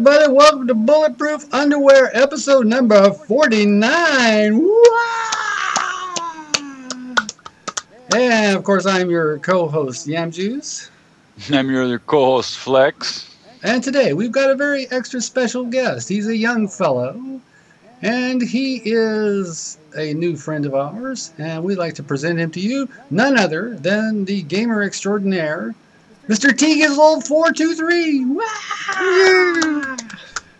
everybody. Welcome to Bulletproof Underwear, episode number 49. Wow! And, of course, I'm your co-host, Yam Juice. I'm your other co-host, Flex. And today, we've got a very extra special guest. He's a young fellow, and he is a new friend of ours, and we'd like to present him to you, none other than the gamer extraordinaire, Mr. Tgizzle423. Wow!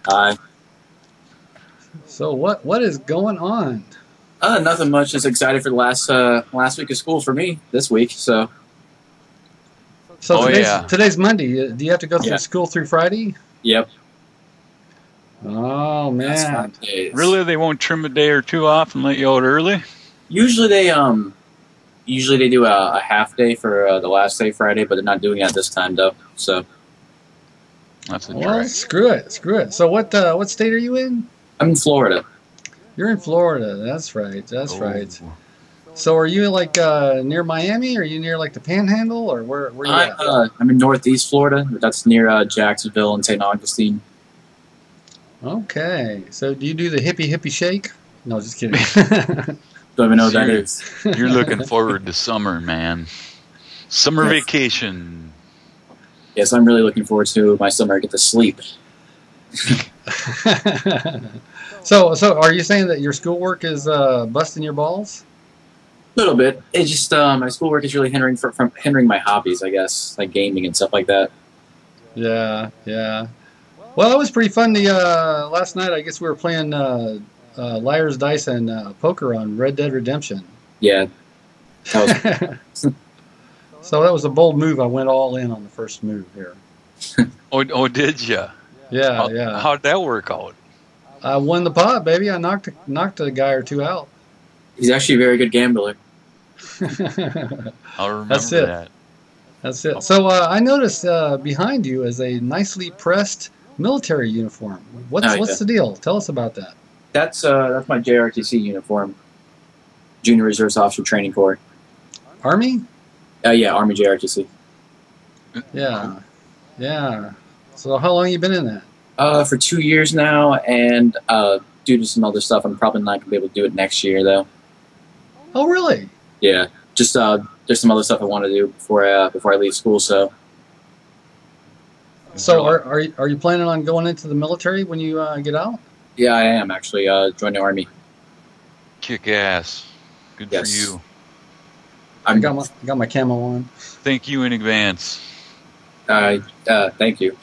Hi. So what is going on? Nothing much. Just excited for the last week of school for me this week. So today's Monday. Do you have to go through school through Friday? Yep. Oh man. That's 5 days. Really, they won't trim a day or two off and let you out early? Usually they do a half day for the last day Friday, but they're not doing it this time though. So that's a well, screw it. So what state are you in? I'm in Florida. You're in Florida. That's right. Right. So are you like near Miami? Or are you near like the Panhandle, or where you at? I'm in Northeast Florida. That's near Jacksonville and St. Augustine. Okay. So do you do the hippie shake? No, just kidding. Don't even know what that is. You're looking forward to summer, man. Summer vacation. Yes, I'm really looking forward to my summer. I get to sleep. So are you saying that your schoolwork is busting your balls? A little bit. It's just my schoolwork is really hindering from hindering my hobbies, I guess, like gaming and stuff like that. Yeah. Well, it was pretty fun. Last night, I guess we were playing Liar's Dice and poker on Red Dead Redemption. Yeah. That was So that was a bold move. I went all in on the first move here. Oh, did you? Yeah. How'd that work out? I won the pot, baby. I knocked a guy or two out. He's actually a very good gambler. I'll remember That's it. that. That's it. So I noticed behind you is a nicely pressed military uniform. What's the deal? Tell us about that. That's my JRTC uniform. Junior Reserve Officer Training Corps. Army? Yeah, Army JRTC. Yeah. So how long you been in that? For 2 years now, and due to some other stuff, I'm probably not gonna be able to do it next year though. Oh, really? Yeah, just there's some other stuff I want to do before I leave school. So are you planning on going into the military when you get out? yeah, I am actually joining the Army. Kick ass. Good for you. I got my camo on. Thank you in advance. Thank you.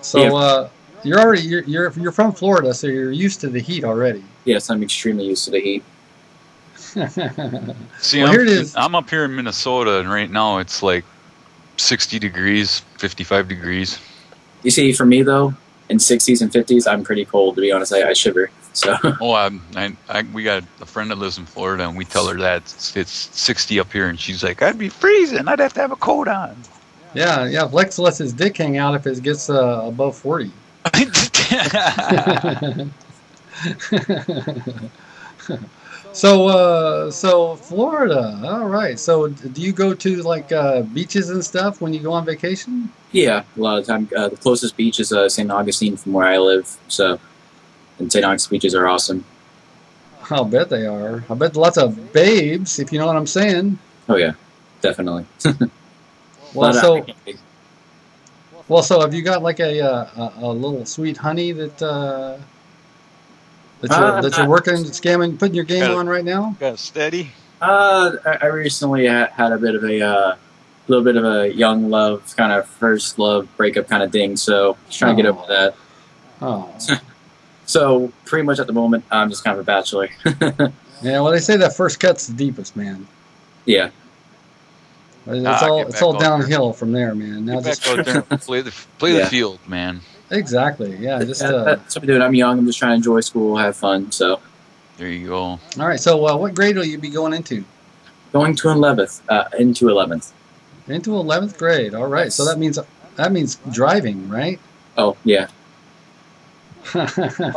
So you're from Florida, so you're used to the heat already. Yes, I'm extremely used to the heat. See, well, here it is. I'm up here in Minnesota, and right now it's like 60 degrees, 55 degrees. You see, for me though, in 60s and 50s, I'm pretty cold. To be honest, I shiver. So. We got a friend that lives in Florida, and we tell her that it's 60 up here, and she's like, I'd be freezing. I'd have to have a coat on. Yeah. Flex lets his dick hang out if it gets above 40. So Florida. All right. So do you go to like beaches and stuff when you go on vacation? Yeah, a lot of the time. The closest beach is St. Augustine from where I live. And St. Augustine beaches are awesome. I'll bet they are. I bet lots of babes, if you know what I'm saying. Oh yeah, definitely. So have you got like a little sweet honey that you're working, scamming, putting your game on right now? Got steady. I recently had a bit of a little bit of a young love, kind of first love breakup kind of thing. So just trying to get over that. Oh. So pretty much at the moment, I'm just kind of a bachelor. Yeah, well, they say that first cut's the deepest, man. Yeah. It's all downhill from there, man. Now just out there and play the field, man. Exactly. Yeah. That's what I'm doing. I'm young. I'm just trying to enjoy school, have fun. So. There you go. All right. So what grade will you be going into? Going to 11th. Into 11th. Into 11th grade. All right. Yes. So that means driving, right? Oh yeah. Well,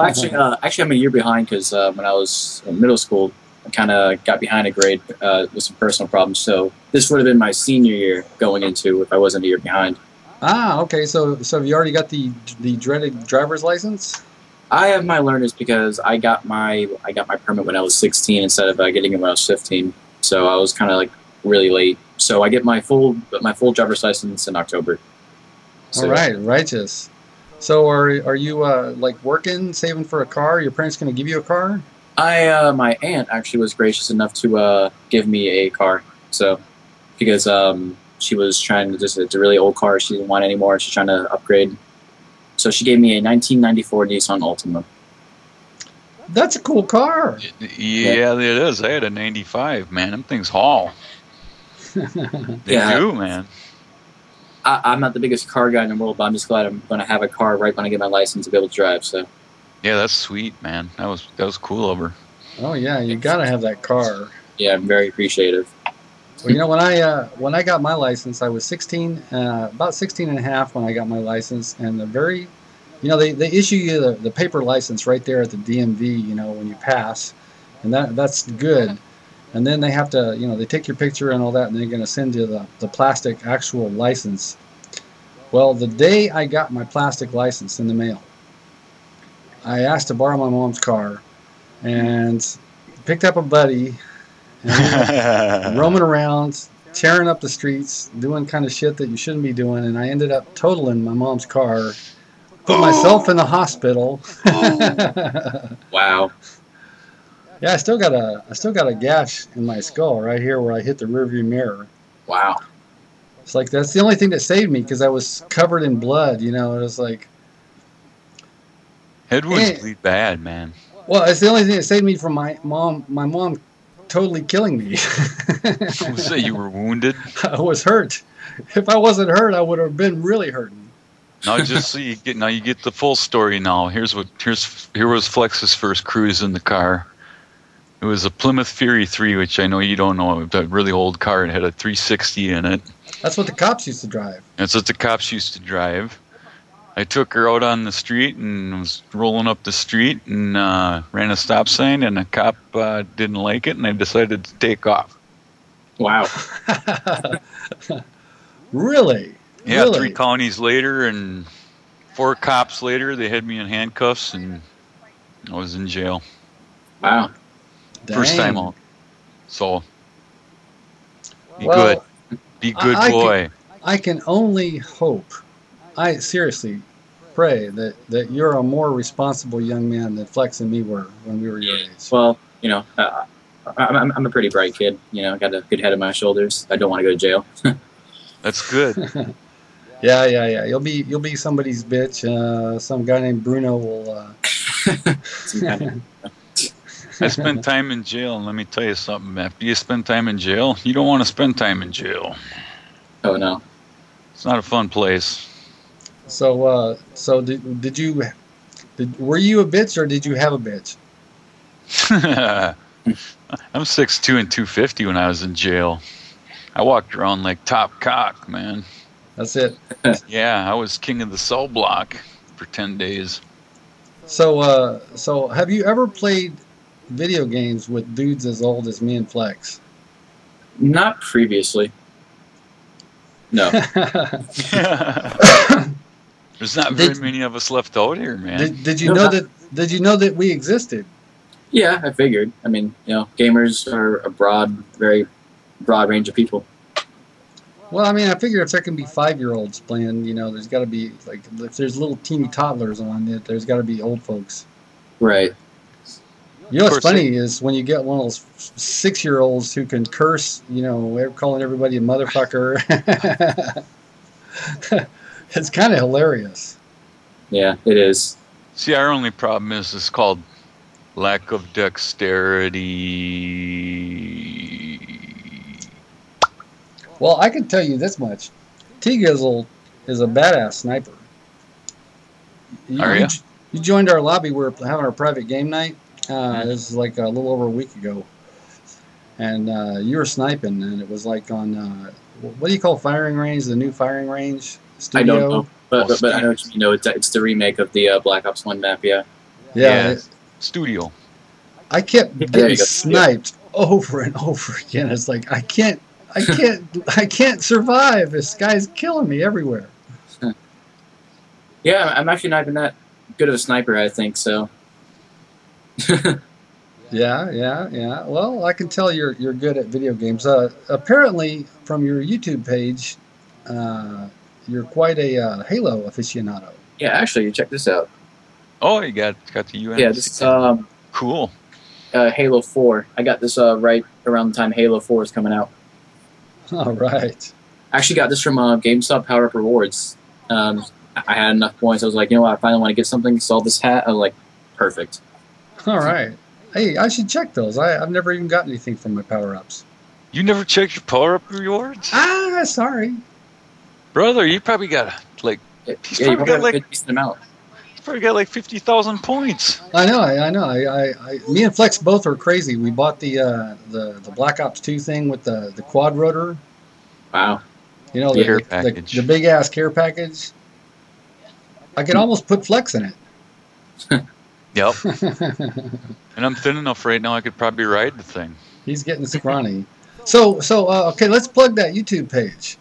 actually, I'm a year behind because when I was in middle school, I kind of got behind a grade with some personal problems. So this would have been my senior year going into if I wasn't a year behind. Ah, okay. So have you already got the dreaded driver's license? I have my learners because I got my permit when I was 16 instead of getting it when I was 15. So I was kind of like really late. So I get my full driver's license in October. So, All right, righteous. So are you like working, saving for a car? Your parents going to give you a car? My aunt actually was gracious enough to give me a car. So because she was trying to it's a really old car. She didn't want it anymore. She's trying to upgrade. So she gave me a 1994 Nissan Altima. That's a cool car. Yeah, it is. I had a 95, man. Them things haul. They do, man. I'm not the biggest car guy in the world, but I'm just glad I'm going to have a car right when I get my license to be able to drive. So. Yeah, that's sweet, man. That was cool of her. Oh yeah, you got to have that car. Yeah, I'm very appreciative. Well, you know, when I got my license, I was 16, about 16 and a half when I got my license, and they issue you the paper license right there at the DMV, you know, when you pass, and that's good. And then they have to, you know, they take your picture and all that, and they're going to send you the plastic actual license. Well, the day I got my plastic license in the mail, I asked to borrow my mom's car, and picked up a buddy, and roaming around, tearing up the streets, doing kind of shit that you shouldn't be doing, and I ended up totaling my mom's car, put myself in the hospital. Wow. Yeah, I still got a gash in my skull right here where I hit the rearview mirror. Wow. It's like that's the only thing that saved me because I was covered in blood. You know, it was like head wounds bleed bad, man. Well, it's the only thing that saved me from my mom totally killing me. So you were wounded? I was hurt. If I wasn't hurt, I would have been really hurting. Now, just so you get the full story. Now, here was Flex's first cruise in the car. It was a Plymouth Fury 3, which I know you don't know. A really old car. It had a 360 in it. That's what the cops used to drive. That's what the cops used to drive. I took her out on the street and was rolling up the street and ran a stop sign, and a cop didn't like it, and I decided to take off. Wow. Really? Yeah, really? 3 counties later and 4 cops later, they had me in handcuffs, and I was in jail. Wow. Dang. First time out. So, be good. Be good, boy. I can only hope. I seriously pray that you're a more responsible young man than Flex and me were when we were your age. Well, you know, I'm a pretty bright kid. You know, got a good head on my shoulders. I don't want to go to jail. That's good. Yeah. You'll be somebody's bitch. Some guy named Bruno will. I spent time in jail, and let me tell you something. After you spend time in jail, you don't want to spend time in jail. Oh no, it's not a fun place. So, were you a bitch or did you have a bitch? I'm 6'2" and 250 when I was in jail. I walked around like top cock, man. That's it. Yeah, I was king of the cell block for 10 days. So have you ever played video games with dudes as old as me and Flex? Not previously. No. There's not very many of us left out here, man. Did you know that we existed? Yeah, I figured. I mean, you know, gamers are a very broad range of people. Well, I mean, I figure if there can be 5-year-olds playing, you know, there's got to be, like, if there's little teeny toddlers on it, there's got to be old folks. Right. You know what's funny is when you get one of those 6-year-olds who can curse, you know, calling everybody a motherfucker. It's kind of hilarious. Yeah, it is. See, our only problem is it's called lack of dexterity. Well, I can tell you this much. Tgizzle is a badass sniper. Are you? You joined our lobby. We were having our private game night. This is like a little over a week ago. And you were sniping, and it was like on, what do you call firing range? The new firing range? Studio? I don't know, but I know what you know. It's the remake of the Black Ops 1 map, yeah. Yeah. Studio. I kept getting sniped over and over again. It's like, I can't survive. This guy's killing me everywhere. Yeah, I'm actually not even that good of a sniper, I think, so. Yeah. Well, I can tell you're good at video games. Apparently, from your YouTube page, uh, you're quite a Halo aficionado. Yeah, actually, check this out. Oh, you got the Yeah, UNC. this is Cool. Halo 4. I got this right around the time Halo 4 is coming out. All right. I actually got this from GameStop Power Up Rewards. I had enough points. I was like, you know what? I finally want to get something. Saw this hat. I was like, perfect. All right. Hey, I should check those. I've never even gotten anything from my power-ups. You never checked your power-up rewards? Ah, sorry. Brother, you probably got like Yeah, you probably have a good decent amount. he's probably got like 50,000 points. I know. Me and Flex both are crazy. We bought the Black Ops 2 thing with the quad rotor. Wow. You know, The care package. the big ass care package. I could almost put Flex in it. Yep. And I'm thin enough right now I could probably ride the thing. He's getting scrawny. So okay, let's plug that YouTube page.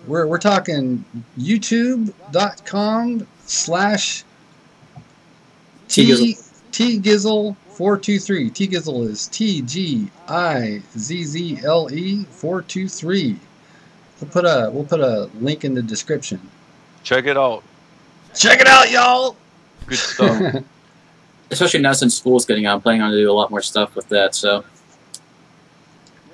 We're talking youtube.com/ Tgizzle423. Tgizzle is TGIZZLE 423. We'll put a link in the description. Check it out. Check it out, y'all. Good stuff. Especially now since school's getting out, I'm planning on to do a lot more stuff with that. So.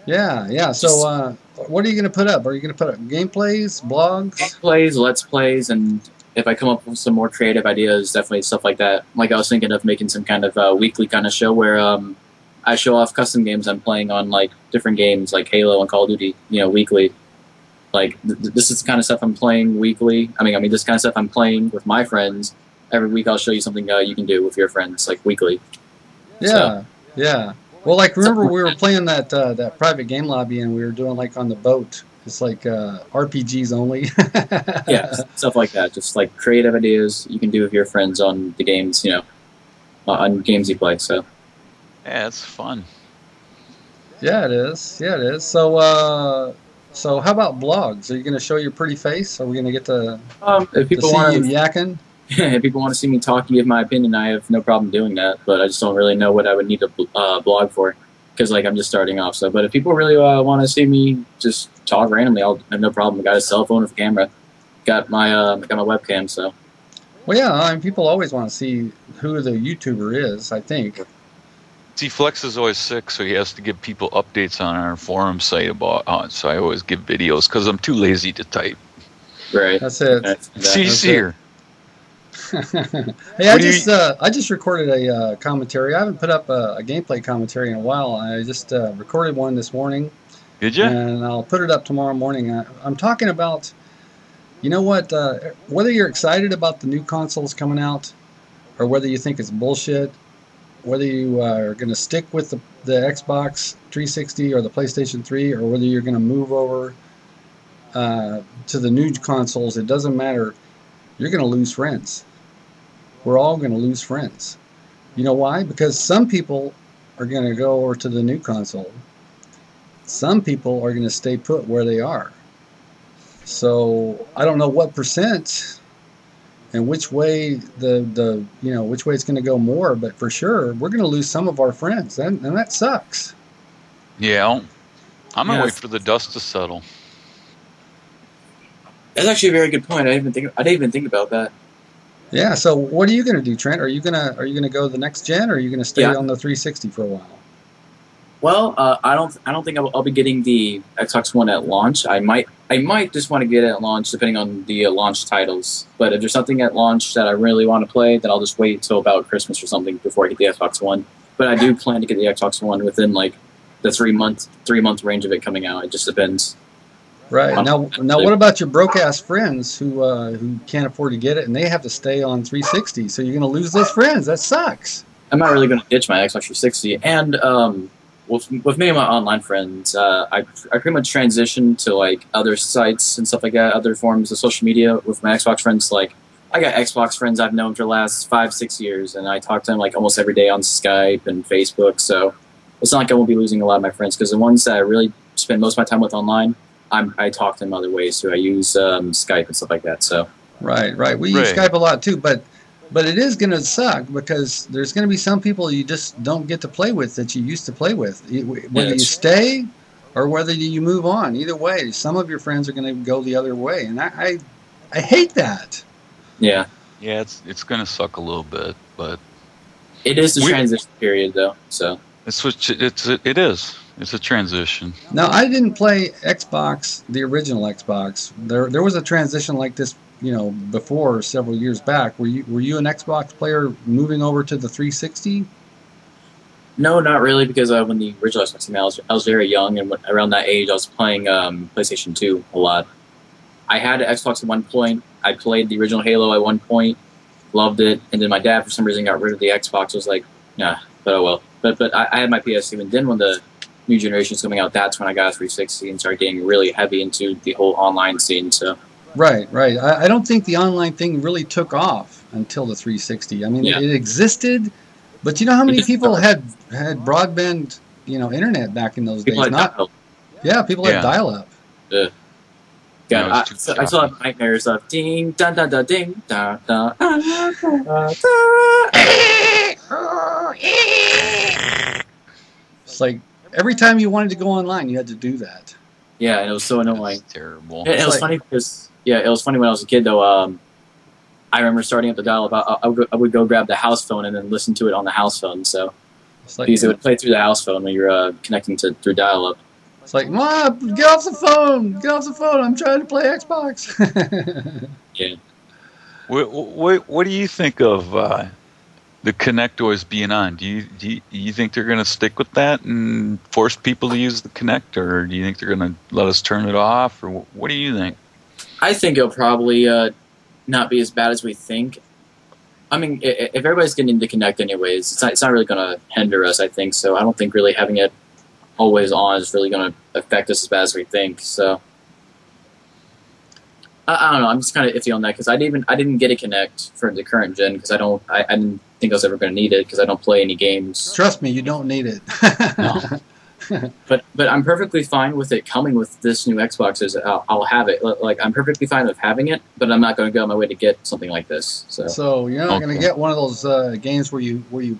Yeah. So what are you going to put up? Are you going to put up gameplays, blogs? Gameplays, let's plays, and if I come up with some more creative ideas, definitely stuff like that. Like I was thinking of making some kind of weekly kind of show where I show off custom games I'm playing on like different games like Halo and Call of Duty, weekly. Like this is the kind of stuff I'm playing weekly. I mean this kind of stuff I'm playing with my friends. Every week I'll show you something you can do with your friends, like weekly. Yeah. Well, like remember we were playing that private game lobby and we were doing like on the boat. It's like RPGs only. Yeah, stuff like that. Just like creative ideas you can do with your friends on the games, on games you play. So. Yeah, it's fun. Yeah, it is. So how about blogs? Are you going to show your pretty face? Are we going to get to if people see want you yakking? If people want to see me talk and give my opinion, I have no problem doing that. But I just don't really know what I would need a blog for, because like I'm just starting off. So, but if people really want to see me just talk randomly, I'll have no problem. I got a cell phone with a camera, got my webcam. So. Well, yeah, I mean, people always want to see who the YouTuber is, I think. See, Flex is always sick, so he has to give people updates on our forum site about. So I always give videos because I'm too lazy to type. Right. That's it. It's easier. Hey, I just recorded a commentary. I haven't put up a gameplay commentary in a while. I just recorded one this morning. Did you? And I'll put it up tomorrow morning. I'm talking about, you know what, whether you're excited about the new consoles coming out or whether you think it's bullshit, whether you are going to stick with the Xbox 360 or the PlayStation 3, or whether you're going to move over to the new consoles, it doesn't matter. You're going to lose friends. We're all going to lose friends. You know why? Because some people are going to go over to the new console. Some people are going to stay put where they are. So I don't know what percent and which way which way it's going to go more, but for sure we're going to lose some of our friends, and that sucks. Yeah, I'm gonna wait for the dust to settle. That's actually a very good point. I didn't even think about that. Yeah. So what are you going to do, Trent? Are you gonna go the next gen, or are you going to stay on the 360 for a while? Well, I don't think I'll be getting the Xbox One at launch. I might just want to get it at launch, depending on the launch titles. But if there's something at launch that I really want to play, then I'll just wait till about Christmas or something before I get the Xbox One. But I do plan to get the Xbox One within like the 3 month range of it coming out. It just depends. Right. Now, what about your broke ass friends who can't afford to get it and they have to stay on 360? So you're going to lose those friends. That sucks. I'm not really going to ditch my Xbox 360. And with many of my online friends, I pretty much transitioned to like other sites and stuff like that, other forms of social media with my Xbox friends. Like I got Xbox friends I've known for the last 5-6 years, and I talk to them like almost every day on Skype and Facebook. So it's not like I won't be losing a lot of my friends, because the ones that I really spend most of my time with online, I talk to them other ways too. I use Skype and stuff like that. So Right, right. We use Right. Skype a lot too, but it is going to suck because there's going to be some people you just don't get to play with that you used to play with. Yeah, Whether you stay or whether you move on, either way, some of your friends are going to go the other way, and I hate that. yeah. Yeah, it's gonna suck a little bit, but It is the we transition period, though. So it is. It's a transition. Now, I didn't play Xbox, the original Xbox. There was a transition like this, before several years back. Were you an Xbox player moving over to the 360? no, not really, because when the original Xbox came out, I was very young, and around that age, I was playing PlayStation 2 a lot. I had an Xbox at one point. I played the original Halo at one point, loved it, and then my dad, for some reason, got rid of the Xbox. I was like, nah, but oh well. But I had my PS2, and then when the new generation's coming out, that's when I got a 360 and started getting really heavy into the whole online scene. So Right, right. I don't think the online thing really took off until the 360. I mean, yeah, it existed, but you know how it many just people had broadband, internet back in those people days? had dial. Yeah, people had Yeah. dial-up. God, Yeah, it was too I still have nightmares of ding dun dun dun ding da da da. It's like every time you wanted to go online, you had to do that. Yeah, and it was so annoying. It's terrible. It was like- funny because it was funny when I was a kid though. I remember starting up the dial-up. I would go grab the house phone and then listen to it on the house phone. So It's like because it would play through the house phone when you're connecting through dial-up. it's like, Mom, get off the phone! Get off the phone! I'm trying to play Xbox. Yeah. What do you think of the Kinect always being on? Do you think they're going to stick with that and force people to use the Kinect, or do you think they're going to let us turn it off, or what do you think? I think it'll probably not be as bad as we think. I mean, if everybody's getting to connect anyways, it's not really going to hinder us, I think. So I don't think really having it always on is really going to affect us as bad as we think. So I don't know. I'm just kind of iffy on that because I didn't get a Kinect for the current gen because I didn't think I was ever going to need it because I don't play any games. Trust me, you don't need it. No. But I'm perfectly fine with it coming with this new Xbox. I'll have it. Like I'm perfectly fine with having it, but I'm not going to go on my way to get something like this. So you're not going to Okay. get one of those games where you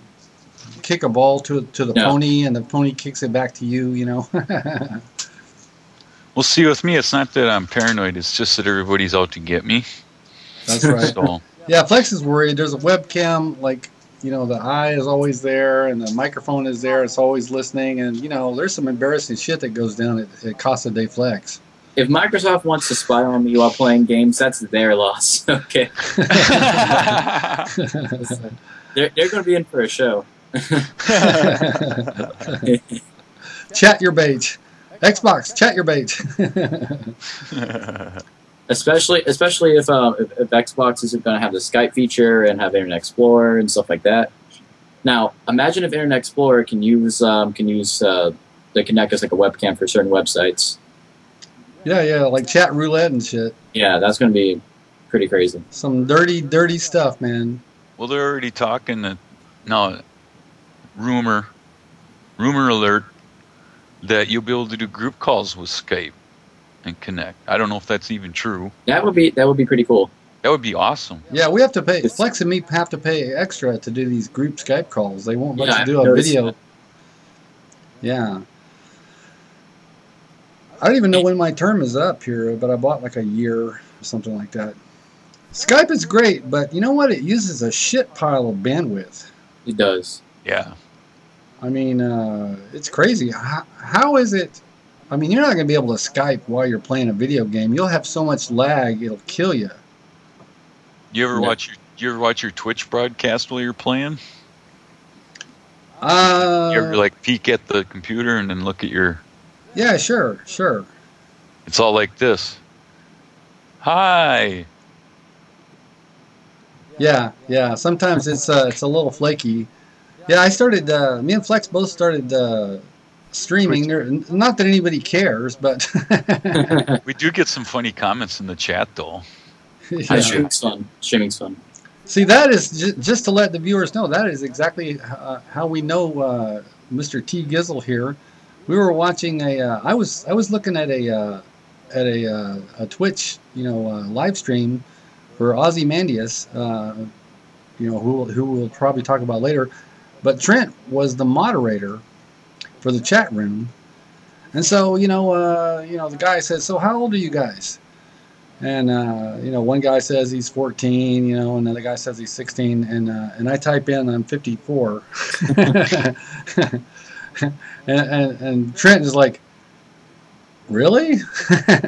kick a ball to the No. pony and the pony kicks it back to you. Well, see, with me, it's not that I'm paranoid. It's just that everybody's out to get me. That's right. So Yeah, Flex is worried. There's a webcam, like, the eye is always there and the microphone is there. It's always listening. And, there's some embarrassing shit that goes down at Casa de Flex. If Microsoft wants to spy on me while playing games, that's their loss. Okay, they're going to be in for a show. Chat your bait. Xbox, chat your bait. Especially if Xbox isn't going to have the Skype feature and have Internet Explorer and stuff like that. Now, imagine if Internet Explorer can use the Kinect as like a webcam for certain websites. Yeah, like chat roulette and shit. Yeah, that's going to be pretty crazy. Some dirty, dirty stuff, man. well, they're already talking that now. Rumor alert that you'll be able to do group calls with Skype and Kinect. I don't know if that's even true. That would be pretty cool. That would be awesome. Yeah, we have to pay. Flex and me have to pay extra to do these group Skype calls. They won't let Yeah, you do I've a noticed video. that. Yeah. I don't even know when my term is up here, but I bought like a year or something like that. Skype is great, but you know what? It uses a shit pile of bandwidth. It does. Yeah. I mean, it's crazy. How is it? I mean, you're not going to be able to Skype while you're playing a video game. You'll have so much lag, it'll kill you. You ever Yeah. watch your Twitch broadcast while you're playing? You Uh, ever like peek at the computer and then look at your? yeah, sure. It's all like this. Hi. Yeah. Sometimes it's a little flaky. Yeah, I started. Me and Flex both started streaming. Not that anybody cares, but We do get some funny comments in the chat though. yeah. Streaming's fun. Streaming's fun. See, that is just to let the viewers know. That is exactly how we know Mr. Tgizzle here. We were watching I was looking at a Twitch live stream for Ozymandias, you know, who we'll probably talk about later. But Trent was the moderator for the chat room, and so you know, the guy says, "So how old are you guys?" And you know, one guy says he's 14, you know, another guy says he's 16, and I type in I'm 54, and Trent is like, "Really?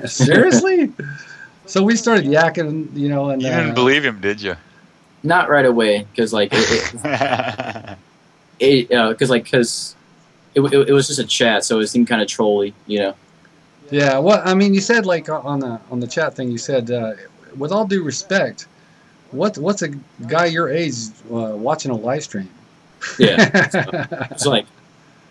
Seriously?" So we started yakking, you know, and You didn't believe him, did you? Not right away, because like because it was just a chat, so it seemed kind of trolly, you know. yeah. Well, I mean, you said like on the chat thing, you said, with all due respect, what's a guy your age watching a live stream? Yeah, so it's like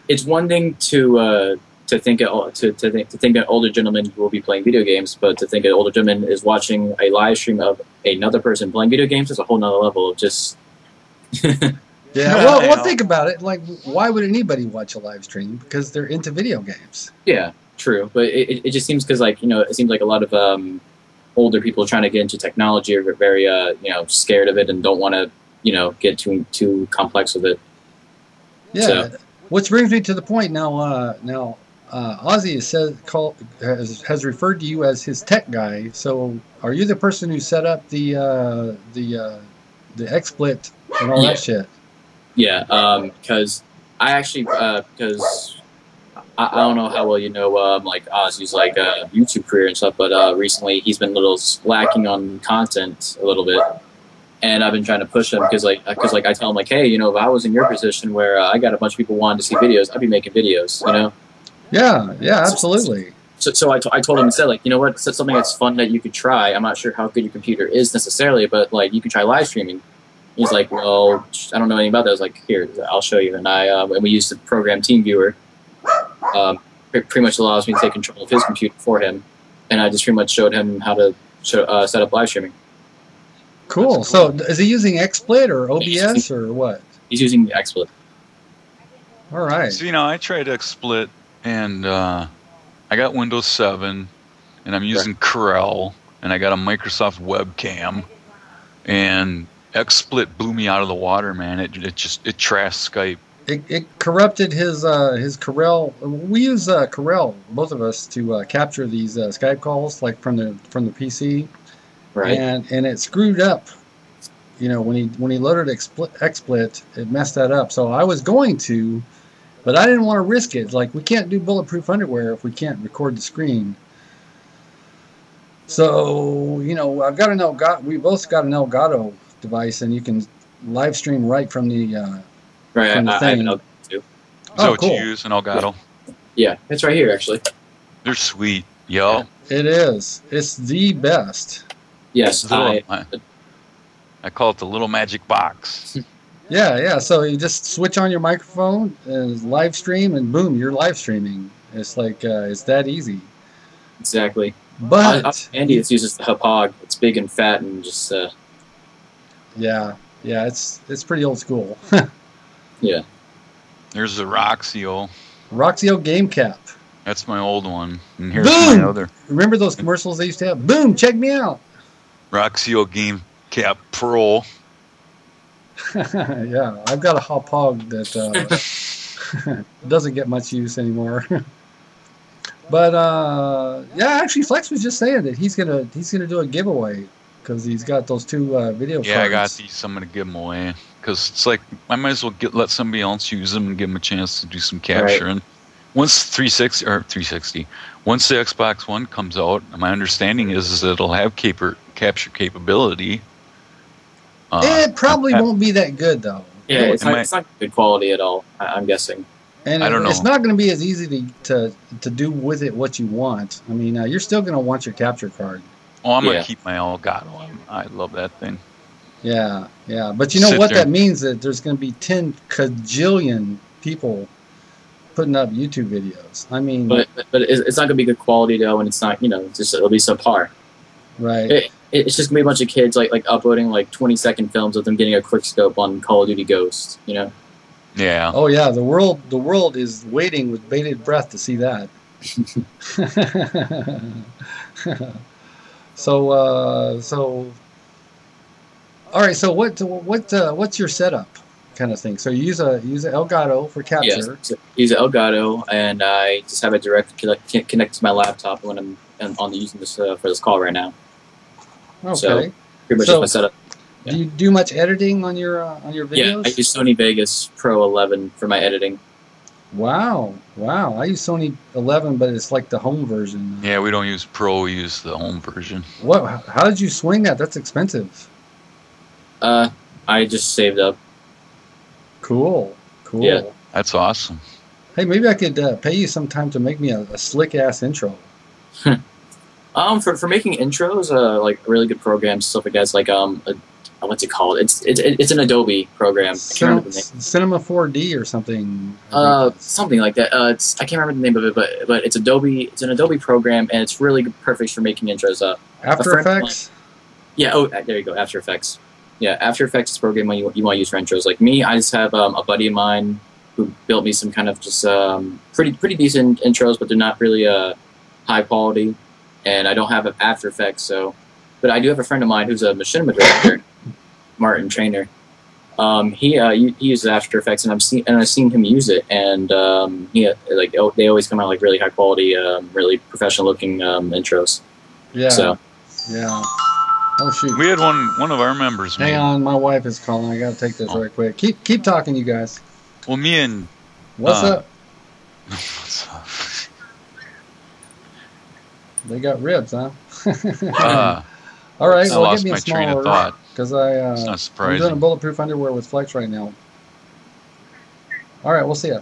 it's one thing to think an older gentleman will be playing video games, but to think an older gentleman is watching a live stream of another person playing video games is a whole nother level of just. Yeah, well, think about it. Like, why would anybody watch a live stream? Because they're into video games. Yeah, true, but it just seems because like, you know, it seems like a lot of older people trying to get into technology are very you know, scared of it and don't want to, you know, get too complex with it. Yeah, So. which brings me to the point now. Ozzy has referred to you as his tech guy. So, are you the person who set up the XSplit and all that shit? Yeah, because I actually, because I don't know how well you know, like Ozzy's like YouTube career and stuff, but recently he's been a little lacking on content a little bit, and I've been trying to push him because like I tell him like, hey, you know, if I was in your position where I got a bunch of people wanting to see videos, I'd be making videos, you know. Yeah, absolutely. So I told him instead, like, you know what, it's something that's fun that you could try. I'm not sure how good your computer is necessarily, but like you could try live streaming. He's like, well, I don't know anything about that. I was like, here, I'll show you. And and we used the program TeamViewer. Pretty much allows me to take control of his computer for him, and I just pretty much showed him how to set up live streaming. Cool. So is he using XSplit or OBS or what? He's using XSplit. All right. So, you know, I tried XSplit, and I got Windows 7, and I'm using Corel, and I got a Microsoft webcam, and XSplit blew me out of the water, man. It trashed Skype. It corrupted his Corel. We use Corel, both of us, to capture these Skype calls, like from the PC, right? And it screwed up. You know, when he loaded XSplit, it messed that up. So I was going to, but I didn't want to risk it. Like, we can't do Bulletproof Underwear if we can't record the screen. So, you know, I've got an we both got an Elgato device, and you can live stream right from the right. From the I have an Elgato too. Is that what you use, an Elgato? Yeah, it's right here actually. They're sweet, yo. It is. It's the best. Yes, I call it the little magic box. Yeah. So you just switch on your microphone and live stream, and boom, you're live streaming. It's like it's that easy. Exactly. But Andy uses the Hapog. It's big and fat and just. Yeah, it's pretty old school. Yeah. There's the Roxio. Roxio Game Cap. That's my old one. And here's Boom! my other. Remember those commercials they used to have? Boom! Check me out. Roxio Game Cap Pro. Yeah, I've got a Hapog that doesn't get much use anymore. But yeah, actually, Flex was just saying that he's gonna do a giveaway because he's got those two video cards. Yeah, I got these. I'm gonna give them away because it's like I might as well let somebody else use them and give them a chance to do some capturing. Right. Once 360, once the Xbox One comes out, my understanding is that it'll have capture capability. It probably won't be that good though. Yeah, it's not good quality at all. I'm guessing. And I don't know. It's not going to be as easy to do with it what you want. I mean, you're still going to want your capture card. Oh, I'm going to keep my Elgato. I love that thing. Yeah. But you know what that means? That there's going to be 10 kajillion people putting up YouTube videos. I mean, but it's not going to be good quality though, and it's not, you know, it'll be subpar. Right. It's just going to be a bunch of kids like uploading like 20-second films of them getting a quick scope on Call of Duty Ghost. You know. Yeah. Oh yeah, the world is waiting with bated breath to see that. So All right. So what's your setup kind of thing? So you use a Elgato for Yes, capture. use an Elgato, and I just have it directly connect to my laptop when I'm on using this for this call right now. Okay. So pretty much So just my setup. Yeah. do you do much editing on your videos? Yeah, I use Sony Vegas Pro 11 for my editing. Wow. I use Sony 11, but it's like the home version. Yeah, we don't use Pro. We use the home version. What? How did you swing that? That's expensive. I just saved up. Cool. Yeah. That's awesome. Hey, maybe I could pay you some time to make me a slick ass intro. For making intros, like really good programs, stuff like that. It's like what's it called? It's an Adobe program. I can't remember the name. Cinema 4D or something. Something like that. I can't remember the name of it, but it's Adobe. It's an Adobe program, and it's really perfect for making intros. After Effects. Yeah. Oh, there you go. After Effects. Yeah, After Effects is a program you want to use for intros. Like me, I just have a buddy of mine who built me some kind of just pretty decent intros, but they're not really high quality. And I don't have After Effects, but I do have a friend of mine who's a machinima director, Martin Trainer. He uses After Effects, and I've seen him use it, and they always come out like really high quality, really professional looking intros. Yeah. So. Yeah. Oh shoot. We had one of our members. Hang on, my wife is calling. I gotta take this right quick. Keep talking, you guys. Well, me and what's up? What's up? They got ribs, huh? All I right. Well, lost give me my a small train of order thought. because It's not I'm surprising. doing a bulletproof underwear with Flex right now. All right, we'll see ya.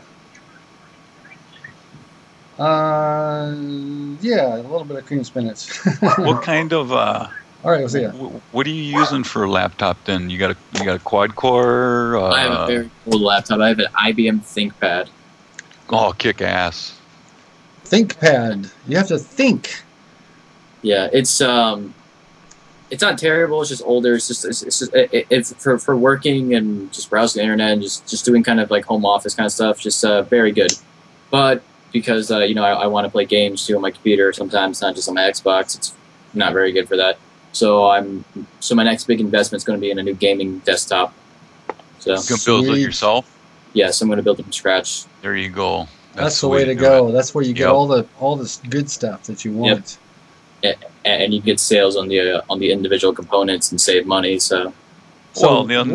Yeah, a little bit of cream spinach. What kind of All right, we'll see ya. What are you using for a laptop then? You got a quad core? I have a very old laptop. I have an IBM ThinkPad. Oh, kick ass! ThinkPad. You have to think. Yeah, it's not terrible. It's just older. It's for working and just browsing the internet and just doing kind of like home office kind of stuff. Just very good. But because I want to play games too on my computer sometimes, not just on my Xbox, it's not very good for that. So my next big investment is going to be in a new gaming desktop. So You can build it yourself. yes, I'm going to build it from scratch. There you go. That's the way to do go. it. That's where you get Yep. all this good stuff that you want. And you get sales on the individual components and save money. So Well, the other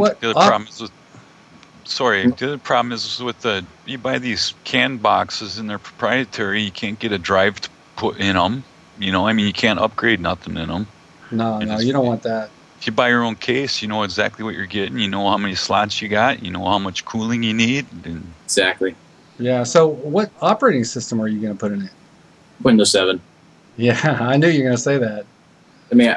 problem is with you buy these canned boxes and they're proprietary. You can't get a drive to put in them. You can't upgrade nothing in them. No, you don't want that. If you buy your own case, you know exactly what you're getting. You know how many slots you got. You know how much cooling you need. And exactly. Yeah. So, what operating system are you going to put in it? Windows 7. Yeah, I knew you were going to say that. I mean,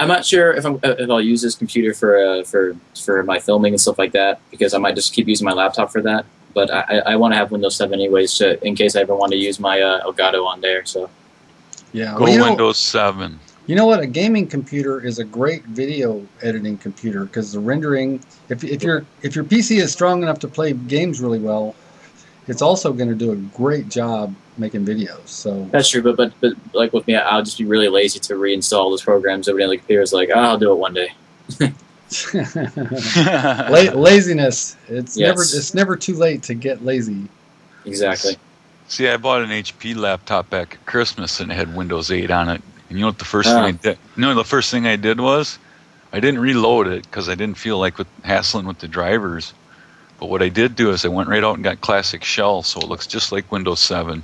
I'm not sure if I'll use this computer for my filming and stuff like that, because I might just keep using my laptop for that. But I want to have Windows 7 anyways, in case I ever want to use my Elgato on there. So Yeah. go Windows 7. You know what? A gaming computer is a great video editing computer because the rendering. If your PC is strong enough to play games really well, it's also going to do a great job making videos. So that's true. But like with me, I'll just be really lazy to reinstall those programs. Every day on the computer is like, oh, I'll do it one day. Laziness. It's Yes. never too late to get lazy. Exactly. See, I bought an HP laptop back at Christmas and it had Windows 8 on it. And you know what the first thing I did? The first thing I did was I didn't reload it because I didn't feel like hassling with the drivers. But what I did do is I went right out and got Classic Shell, so it looks just like Windows 7.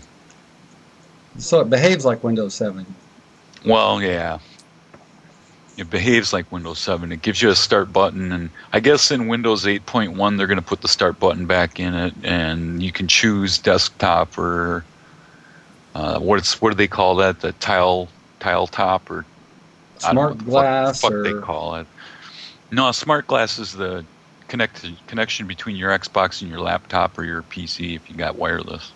So it behaves like Windows 7. Well, yeah. It behaves like Windows 7. It gives you a start button, and I guess in Windows 8.1 they're going to put the start button back in it, and you can choose desktop or what do they call that? The tile top or Smart glass what or they call it. No, smart glass is the connection between your Xbox and your laptop or your PC if you got wireless.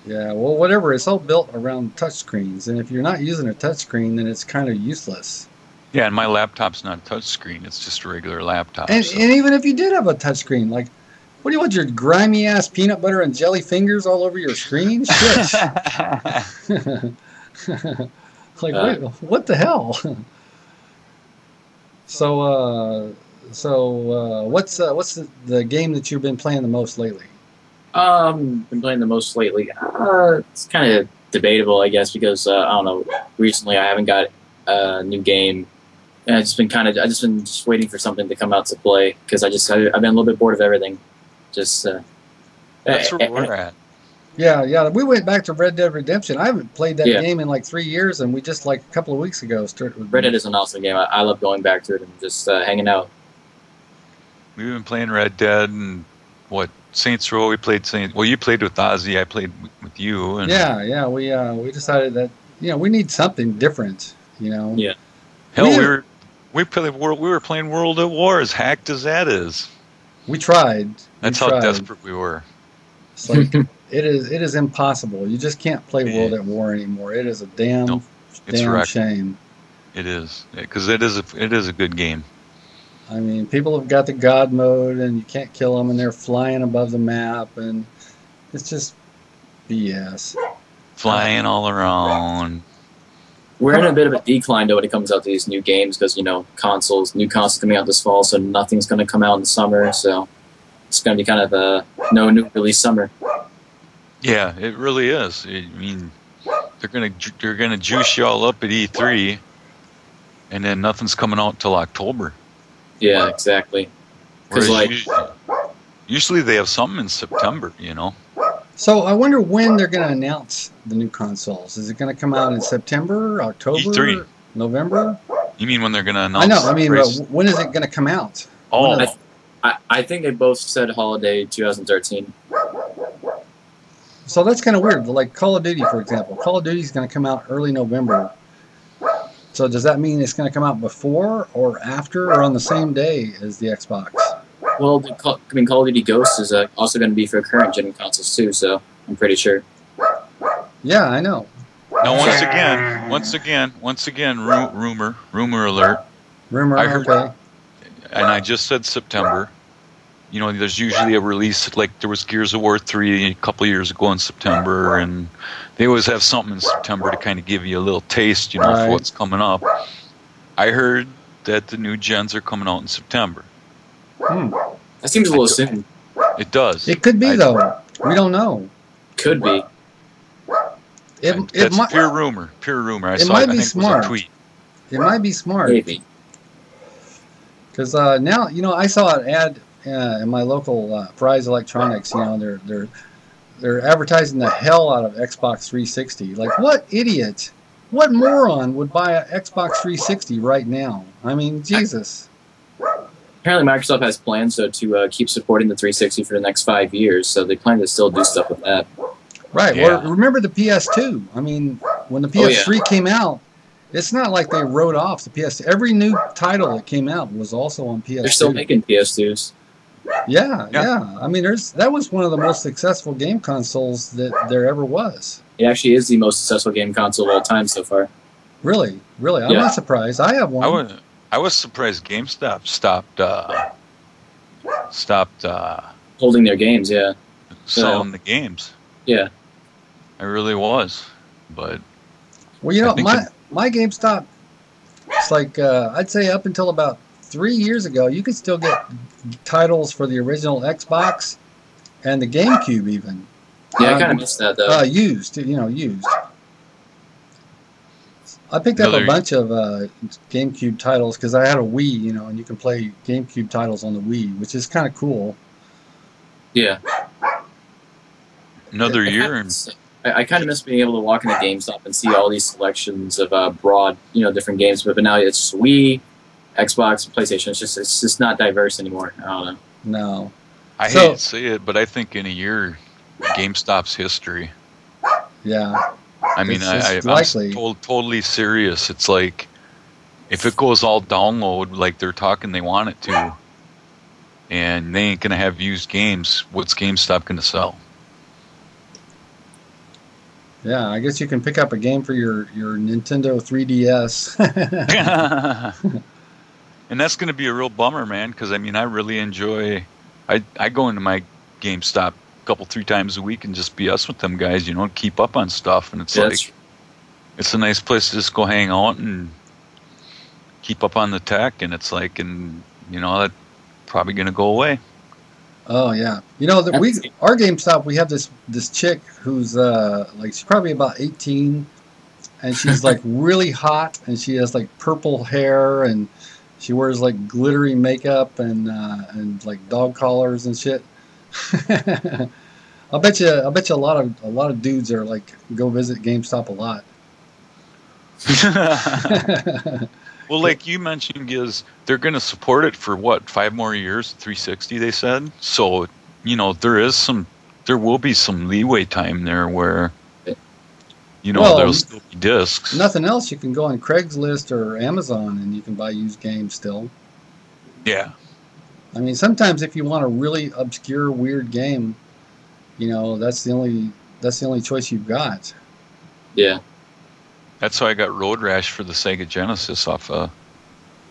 yeah, well, whatever. It's all built around touchscreens, and if you're not using a touchscreen, then it's kind of useless. Yeah, and my laptop's not a touchscreen; it's just a regular laptop. And, so. and even if you did have a touchscreen, like, what do you want, your grimy ass peanut butter and jelly fingers all over your screen? Shit. Like, wait, what the hell? What's the game that you've been playing the most lately? Been playing the most lately. It's kind of debatable, I guess, because I don't know. Recently, I haven't got a new game, and I just been just waiting for something to come out to play because I've been a little bit bored of everything. Just That's where we're at. Yeah. We went back to Red Dead Redemption. I haven't played that Yeah. game in like 3 years, and we just like a couple of weeks ago started. Red Dead is an awesome game. I love going back to it and just hanging out. We've been playing Red Dead and Saints Row. We played Saints. Well, you played with Ozzy. I played with you. And Yeah. We decided that we need something different. Yeah. Hell, we were playing World at War, as hacked as that is. We tried. That's how desperate we were. It's like it is impossible. You just can't play World at War anymore. It is a damn shame. It is, because it is a good game. I mean, people have got the God mode, and you can't kill them, and they're flying above the map, and it's just BS. Flying all around. We're in a bit of a decline though when it comes out to these new games because new consoles coming out this fall, so nothing's going to come out in the summer. So it's going to be kind of a no new release summer. Yeah, it really is. I mean, they're gonna juice you all up at E3, and then nothing's coming out till October. Yeah, exactly. Because usually they have something in September, So I wonder when they're going to announce the new consoles. Is it going to come out in September, October, E3. November? You mean when they're going to announce? I know. I mean, when is it going to come out? Oh, I think they both said holiday 2013. So that's kind of weird. Like Call of Duty, for example. Call of Duty is going to come out early November. So does that mean it's going to come out before or after or on the same day as the Xbox? Well, Call of Duty Ghosts is also going to be for current gen consoles too, so I'm pretty sure. Yeah, I know. Now, once again, rumor alert. Rumor, I heard, okay. And I just said September. There's usually a release, like there was Gears of War 3 a couple years ago in September, and they always have something in September to kind of give you a little taste, Right. for what's coming up. I heard that the new gens are coming out in September. That seems a little soon. It does. It could be, though. We don't know. Could be. That's pure rumor. Pure rumor. It might be I think smart. It was a tweet. It might be smart. Maybe. Because now, I saw an ad in my local Prize Electronics. They're advertising the hell out of Xbox 360. Like, what idiot, what moron would buy an Xbox 360 right now? I mean, Jesus. Apparently, Microsoft has plans to keep supporting the 360 for the next 5 years, so they plan to still do stuff with that. Right. Yeah. Well, remember the PS2. I mean, when the PS3 came out, it's not like they wrote off the PS2. Every new title that came out was also on PS2. They're still making PS2s. Yeah. I mean, that was one of the most successful game consoles that there ever was. It actually is the most successful game console of all time so far. Really? I'm not surprised. I have one. I was surprised GameStop stopped Holding their games, yeah. selling the games. Yeah. I really was, but Well, my GameStop, it's like I'd say up until about 3 years ago, you could still get titles for the original Xbox and the GameCube even. Yeah, I kind of missed that though. Used. I picked up a bunch of GameCube titles because I had a Wii, and you can play GameCube titles on the Wii, which is kind of cool. Yeah. another year and I kind of miss being able to walk into GameStop and see all these selections of broad, different games. But now it's just Wii, Xbox, PlayStation. It's just not diverse anymore. I don't know. No. I hate to say it, but I think in a year, GameStop's history. Yeah. I mean, I'm totally serious. It's like, if it goes all download like they're talking they want it to, and they ain't going to have used games, what's GameStop going to sell? Yeah, I guess you can pick up a game for your Nintendo 3DS. And that's going to be a real bummer, man, because, I mean, I really enjoy... I go into my GameStop a couple, 3 times a week and just BS with them guys, keep up on stuff. And it's it's a nice place to just go hang out and keep up on the tech, and it's like, and that's probably going to go away. Oh yeah, our GameStop, we have this chick who's like she's probably about 18, and she's like really hot, and she has like purple hair, and she wears like glittery makeup and like dog collars and shit. I bet you a lot of dudes are like go visit GameStop a lot. Well, like you mentioned, Giz, they're going to support it for what, 5 more years, 360 they said. So there will be some leeway time there where there'll still be discs. Nothing else, you can go on Craigslist or Amazon and you can buy used games still. Yeah. I mean, sometimes if you want a really obscure, weird game, that's the only choice you've got. Yeah. That's how I got Road Rash for the Sega Genesis off of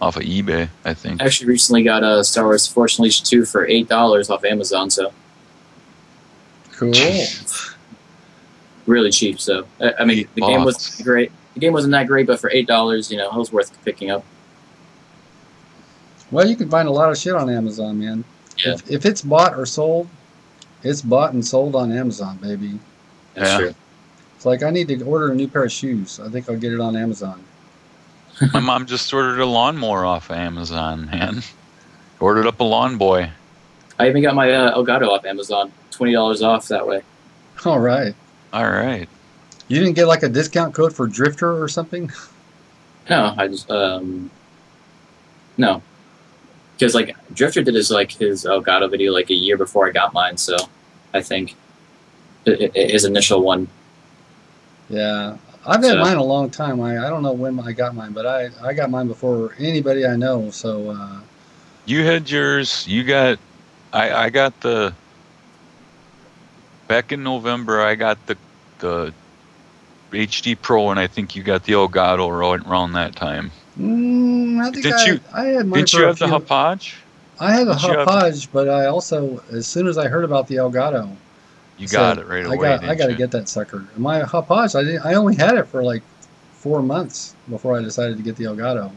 eBay, I think. I actually recently got Star Wars Force Unleashed 2 for $8 off Amazon, so. Cool. Really cheap, so. I mean, the game wasn't great. The game wasn't that great, but for $8, it was worth picking up. Well, you can find a lot of shit on Amazon, man. Yeah. If it's bought or sold, it's bought and sold on Amazon, baby. That's true. It's like I need to order a new pair of shoes. I think I'll get it on Amazon. My mom just ordered a lawnmower off of Amazon, man. Ordered up a lawn boy. I even got my Elgato off Amazon. $20 off that way. All right. All right. You didn't get like a discount code for Drifter or something? No, I just no. Because like Drifter did his Elgato video like a year before I got mine, so I think his initial one. Yeah, I've had mine a long time. I don't know when I got mine, but I got mine before anybody I know. So you had yours. You got. I got the. Back in November, I got the HD Pro, and I think you got the Elgato around that time. I think I had mine. Didn't you have the Hauppauge? I had the Hauppauge, but I also, as soon as I heard about the Elgato, you got it right away. I got to get that sucker. My Hauppauge, I only had it for like 4 months before I decided to get the Elgato.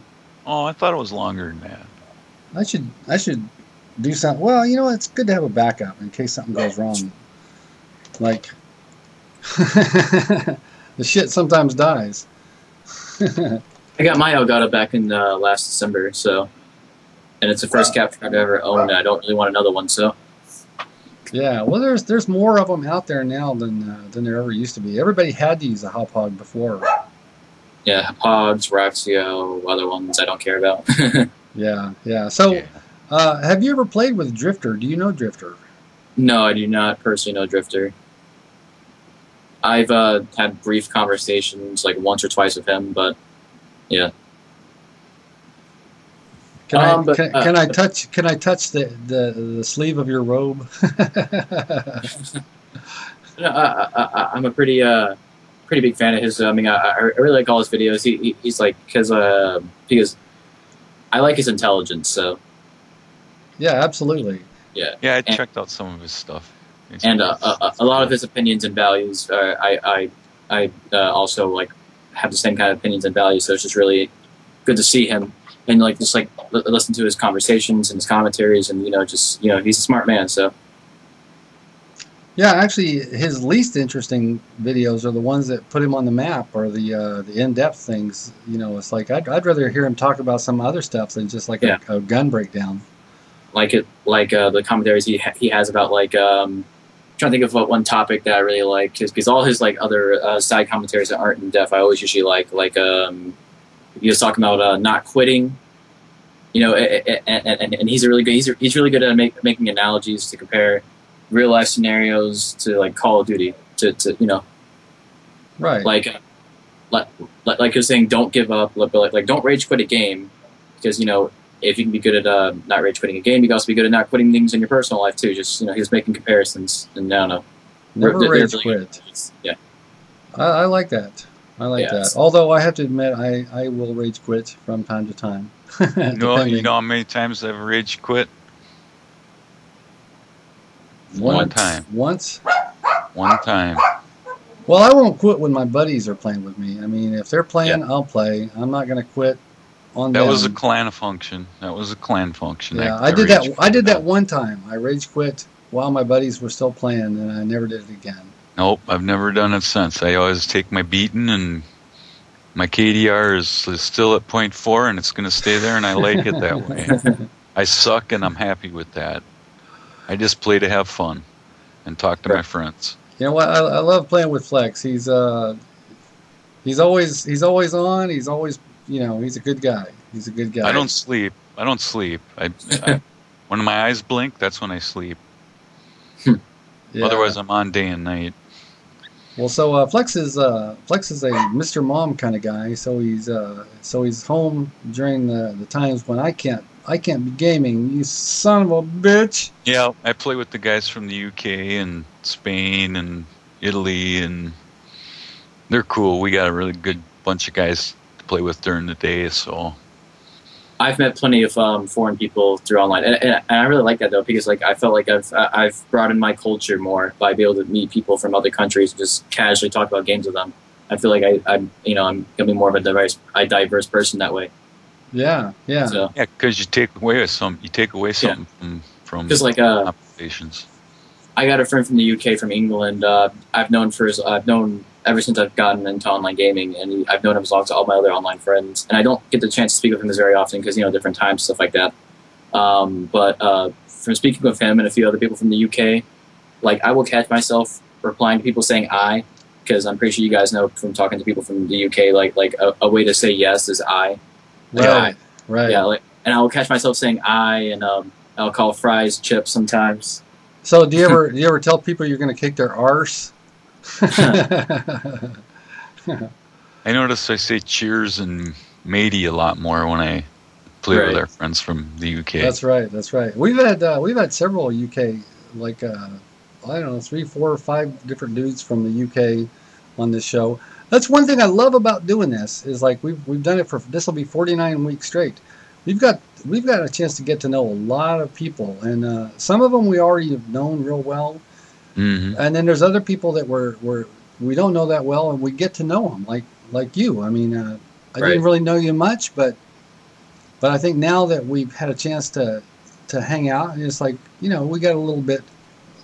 Oh, I thought it was longer than that. I should do something. Well, it's good to have a backup in case something goes wrong. Like the shit sometimes dies. I got my Elgato back in last December, so, and it's the first capture I've ever owned. And I don't really want another one, so. Yeah, well, there's more of them out there now than there ever used to be. Everybody had to use a Hauppauge before. Yeah, Hauppauge, Raxio, other ones I don't care about. Yeah. So, have you ever played with Drifter? Do you know Drifter? No, I do not personally know Drifter. I've had brief conversations, like once or twice with him, but yeah. Can I touch the sleeve of your robe? I'm a pretty big fan of his. I mean, I really like all his videos. He's like because I like his intelligence. So yeah, absolutely. Yeah. Yeah, I checked out some of his stuff. And a lot of his opinions and values. I also like have the same kind of opinions and values. So it's just really good to see him and just listen to his conversations and his commentaries, and he's a smart man. So yeah, actually, his least interesting videos are the ones that put him on the map, or the in-depth things. It's like I'd rather hear him talk about some other stuff than just like a gun breakdown. The commentaries he has about trying to think of one topic that I really like, because all his other side commentaries that aren't in depth I always usually like he was talking about not quitting, and he's really good at making analogies to compare real life scenarios to Call of Duty to right, like you're saying, don't give up, but don't rage quit a game, because if you can be good at not rage quitting a game, you can also be good at not quitting things in your personal life too. Just he's making comparisons, and I don't know. Never rage quit. Yeah, I like that. I like that. Although I have to admit, I will rage quit from time to time. You know how many times I've rage quit? One time. Once? One time. Well, I won't quit when my buddies are playing with me. I mean, if they're playing, I'll play. I'm not going to quit on That them. was a clan function. That was a clan function. Yeah, I did that. I did that one time. I rage quit while my buddies were still playing, and I never did it again. Nope, I've never done it since. I always take my beating, and my KDR is still at 0.4, and it's going to stay there, and I like it that way. I suck, and I'm happy with that. I just play to have fun and talk to my friends. You know what? I love playing with Flex. He's always on. He's always, you know, he's a good guy. He's a good guy. I don't sleep. When my eyes blink, that's when I sleep. Yeah. Otherwise, I'm on day and night. Well, so Flex is a Mr. Mom kind of guy. So he's home during the times when I can't be gaming. You son of a bitch. Yeah, I play with the guys from the UK and Spain and Italy, and they're cool. We got a really good bunch of guys to play with during the day. So I've met plenty of foreign people through online, and I really like that though, because like I felt like I've broadened my culture more by being able to meet people from other countries and just casually talk about games with them. I feel like I'm becoming more of a diverse person that way. Yeah. So, yeah, because you take away something from just like conversations. I got a friend from the UK, from England. I've known ever since I've gotten into online gaming, and I've known him as long as all my other online friends. And I don't get the chance to speak with him as very often because, you know, different times, stuff like that. But from speaking with him and a few other people from the UK, like I will catch myself replying to people saying "I," because I'm pretty sure you guys know from talking to people from the UK, like a way to say yes is "I." Right. Right. Yeah. And I will catch myself saying "I," and I'll call fries chips sometimes. So do you ever tell people you're going to kick their arse? I notice I say cheers and matey a lot more when I play with our friends from the UK. That's right. We've had several UK, like I don't know, 3, 4, 5 different dudes from the UK on this show. That's one thing I love about doing this is like we've done it for, this will be 49 weeks straight. We've got a chance to get to know a lot of people, and some of them we already have known real well. Mm-hmm. And then there's other people that we don't know that well, and we get to know them, like you. I mean, I didn't really know you much, but I think now that we've had a chance to hang out, it's like, you know, we got a little bit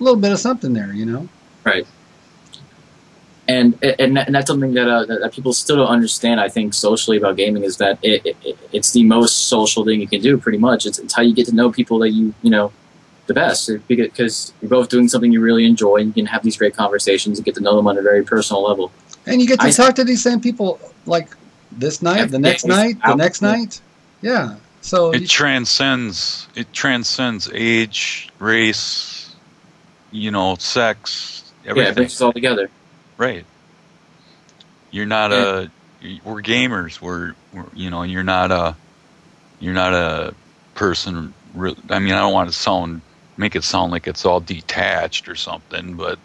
of something there, you know. Right. And that's something that people still don't understand, I think, socially about gaming, is that it's the most social thing you can do, pretty much. It's how you get to know people that you know the best, because you're both doing something you really enjoy, and you can have these great conversations and get to know them on a very personal level. And you get to talk to these same people like this night, the next night, the next night. Yeah. So it transcends age, race, you know, sex, everything. Yeah, it brings us all together. Right. You're not we're gamers. We're you know, you're not a person. I mean, I don't want to make it sound like it's all detached or something, but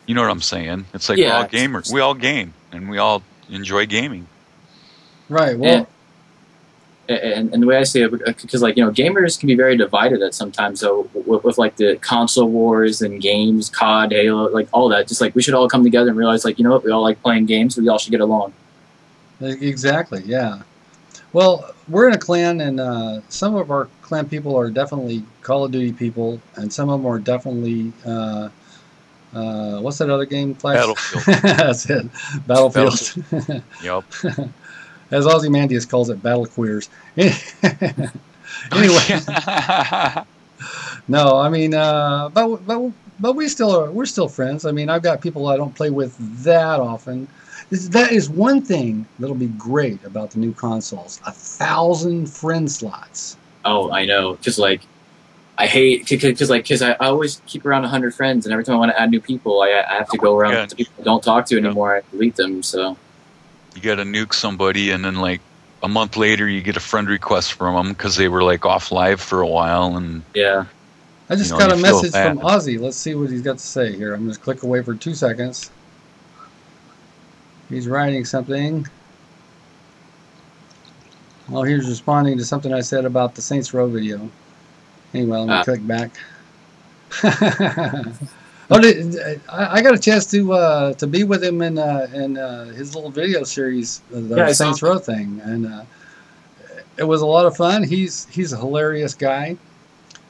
you know what I'm saying. It's like we're all gamers. We all game, and we all enjoy gaming. Right. Well. And the way I see it, because like, you know, gamers can be very divided at sometimes. So with like the console wars and games, COD, Halo, like all that, just like we should all come together and realize, like, you know what, we all like playing games, so we all should get along. Exactly. Yeah. Well, we're in a clan, and some of our clan people are definitely Call of Duty people, and some of them are definitely what's that other game? Battlefield. That's it. Battlefield. Yep. As Ozymandias calls it, battle queers. Anyway, no, I mean, but we're still friends. I mean, I've got people I don't play with that often. That is one thing that'll be great about the new consoles: 1,000 friend slots. Oh, I know. Because like, I hate because I always keep around 100 friends, and every time I want to add new people, I have to go around to people I don't talk to anymore. I delete them. So. You got to nuke somebody, and then like a month later, you get a friend request from them because they were like off live for a while, and yeah. I just got a message from Ozzy. Let's see what he's got to say here. I'm going to click away for 2 seconds. He's writing something. Oh, he's responding to something I said about the Saints Row video. Anyway, let me click back. Oh, I got a chance to be with him in his little video series, the Saints Row thing, and it was a lot of fun. He's a hilarious guy.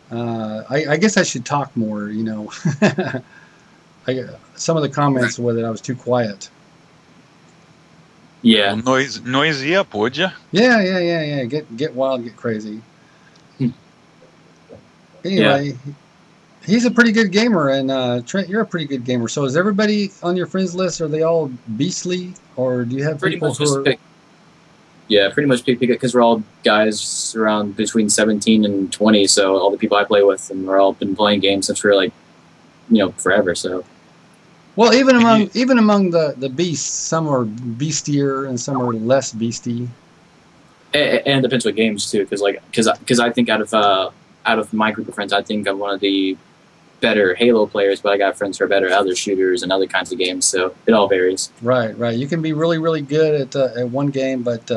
I guess I should talk more. You know, some of the comments were that I was too quiet. Yeah. Well, noisy up, would you? Yeah. Get wild, get crazy. Anyway, he's a pretty good gamer, and Trent, you're a pretty good gamer. So is everybody on your friends list? Are they all beastly, or do you have Pretty people much who just are? pretty much pick it because we're all guys around between 17 and 20. So all the people I play with, and we're all been playing games since we're like, forever. So. Well, even among the beasts, some are beastier and some are less beastie. And it depends what games too, because I think out of my group of friends, I think I'm one of the better Halo players, but I got friends who are better at other shooters and other kinds of games, so it all varies. Right. You can be really, really good at one game, but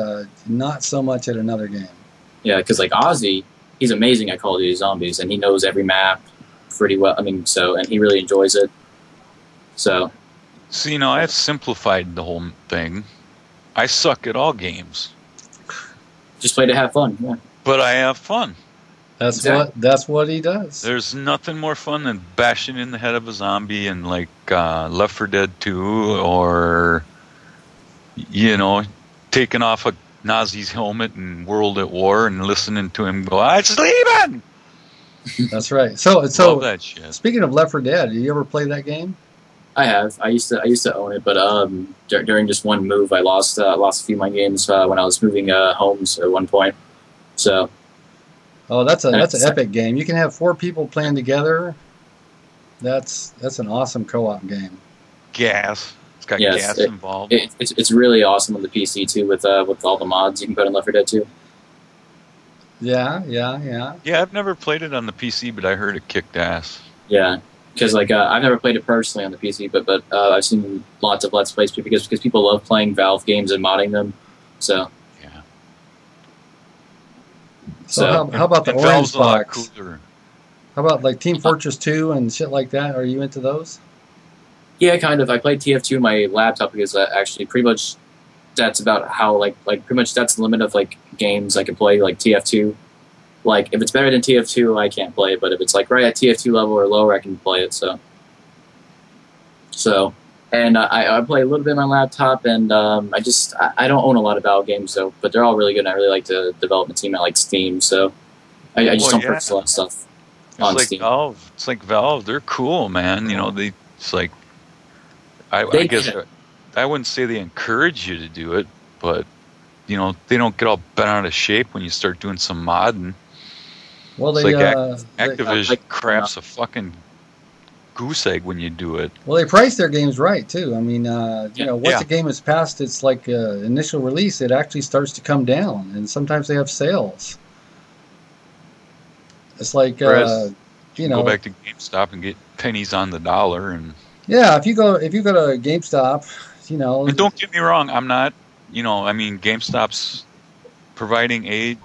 not so much at another game. Yeah, because like Ozzy, he's amazing at Call of Duty Zombies, and he knows every map pretty well. I mean, and he really enjoys it. So. See, I've simplified the whole thing. I suck at all games. Just play to have fun, yeah. But I have fun. That's what he does. There's nothing more fun than bashing in the head of a zombie in like Left 4 Dead 2, or taking off a Nazi's helmet in World at War and listening to him go, "I'm sleeping." That's right. So Love that shit. Speaking of Left 4 Dead, do you ever play that game? I have. I used to own it, but during just one move, I lost a few of my games when I was moving homes at one point. So. Oh, that's an epic game. You can have 4 people playing together. That's an awesome co-op game. Gas. It's got gas involved. It's really awesome on the PC too, with all the mods you can put in Left 4 Dead 2. Yeah. Yeah, I've never played it on the PC, but I heard it kicked ass. Yeah, because I've never played it personally on the PC, but I've seen lots of Let's Plays because people love playing Valve games and modding them. So. So how about the orange Valve's a lot box? cooler. How about like Team Fortress 2 and shit like that? Are you into those? Yeah, kind of. I played TF2 on my laptop because actually pretty much that's about how like pretty much that's the limit of like games I can play like TF2. Like if it's better than TF2, I can't play it, but if it's like right at TF2 level or lower, I can play it. So. And I play a little bit on my laptop, and I don't own a lot of Valve games though, but they're all really good. And I really like the development team at like Steam, so I just don't purchase a lot of stuff on Steam. Valve. It's like Valve. They're cool, man. It's like I guess I wouldn't say they encourage you to do it, but they don't get all bent out of shape when you start doing some modding. Well, Activision crafts a fucking goose egg when you do it. Well, they price their games right too. I mean, once the game is past its like initial release, it actually starts to come down, and sometimes they have sales. It's like go back to GameStop and get pennies on the dollar, and if you go to GameStop, And don't get me wrong, I'm not. GameStop's providing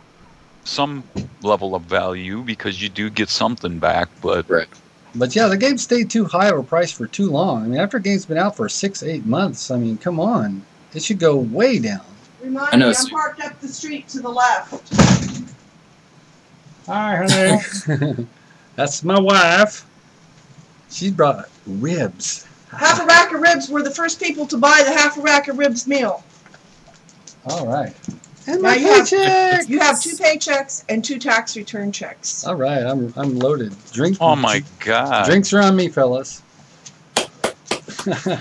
some level of value because you do get something back, but. Right. But yeah, the game stayed too high of a price for too long. I mean, after a game's been out for 6-8 months, I mean, come on. It should go way down. Remind me, I'm parked up the street to the left. Hi, honey. That's my wife. She brought ribs. Half a rack of ribs. We're the first people to buy the half a rack of ribs meal. All right. And now my paycheck. You have 2 paychecks and 2 tax return checks. All right, I'm loaded. Oh my God! Drinks are on me, fellas. You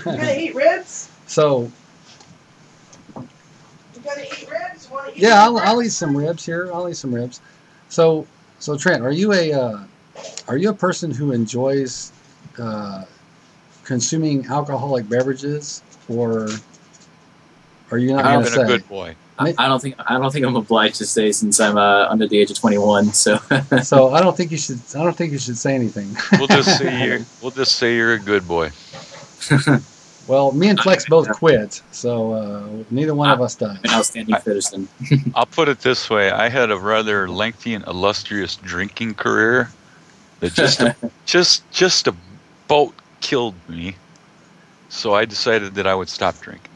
gonna eat ribs? So. You gonna eat ribs? Want to eat? Yeah, I'll eat some ribs here. I'll eat some ribs. So Trent, are you a person who enjoys consuming alcoholic beverages, or are you not going to say? I'm a good boy. I don't think I'm obliged to say since I'm under the age of 21. So. So I don't think you should say anything. We'll just say you're a good boy. Well, me and Flex both quit, so neither one of us died. An outstanding citizen. I'll put it this way: I had a rather lengthy and illustrious drinking career that just about killed me. So I decided that I would stop drinking.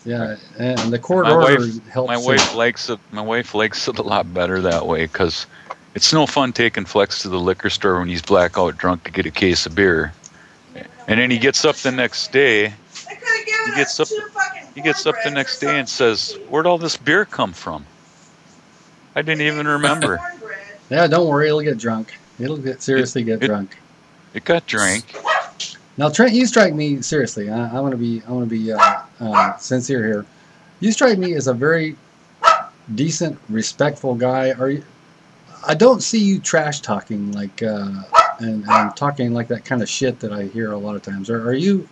Yeah, and the court My order wife, helps. my wife likes it. My wife likes it a lot better that way because it's no fun taking Flex to the liquor store when he's blackout drunk to get a case of beer, and then he gets up the next day. They could have given He gets us up. 2 fucking He gets up the cornbreads next or day and something says, to eat. "Where'd all this beer come from? I didn't They even gave us remember." cornbread. Yeah, don't worry, it'll get drunk. It'll seriously get drunk. It got drank. Now, Trent, you strike me seriously. I want to be sincere here. You strike me as a very decent, respectful guy. Are you? I don't see you trash talking like and talking like that kind of shit that I hear a lot of times. Are you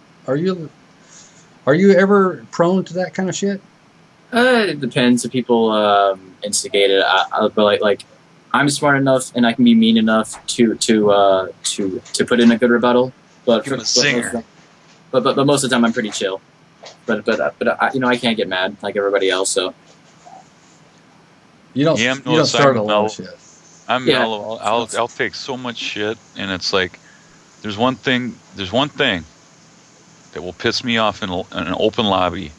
ever prone to that kind of shit? It depends if people instigate it. But like I'm smart enough and I can be mean enough to put in a good rebuttal. But Give him a singer. But most of the time I'm pretty chill. But I can't get mad like everybody else. So You don't. Yeah, You don't start a lot of shit. I'm Yeah. mellow. I'll take so much shit, and it's like there's one thing that will piss me off in an open lobby,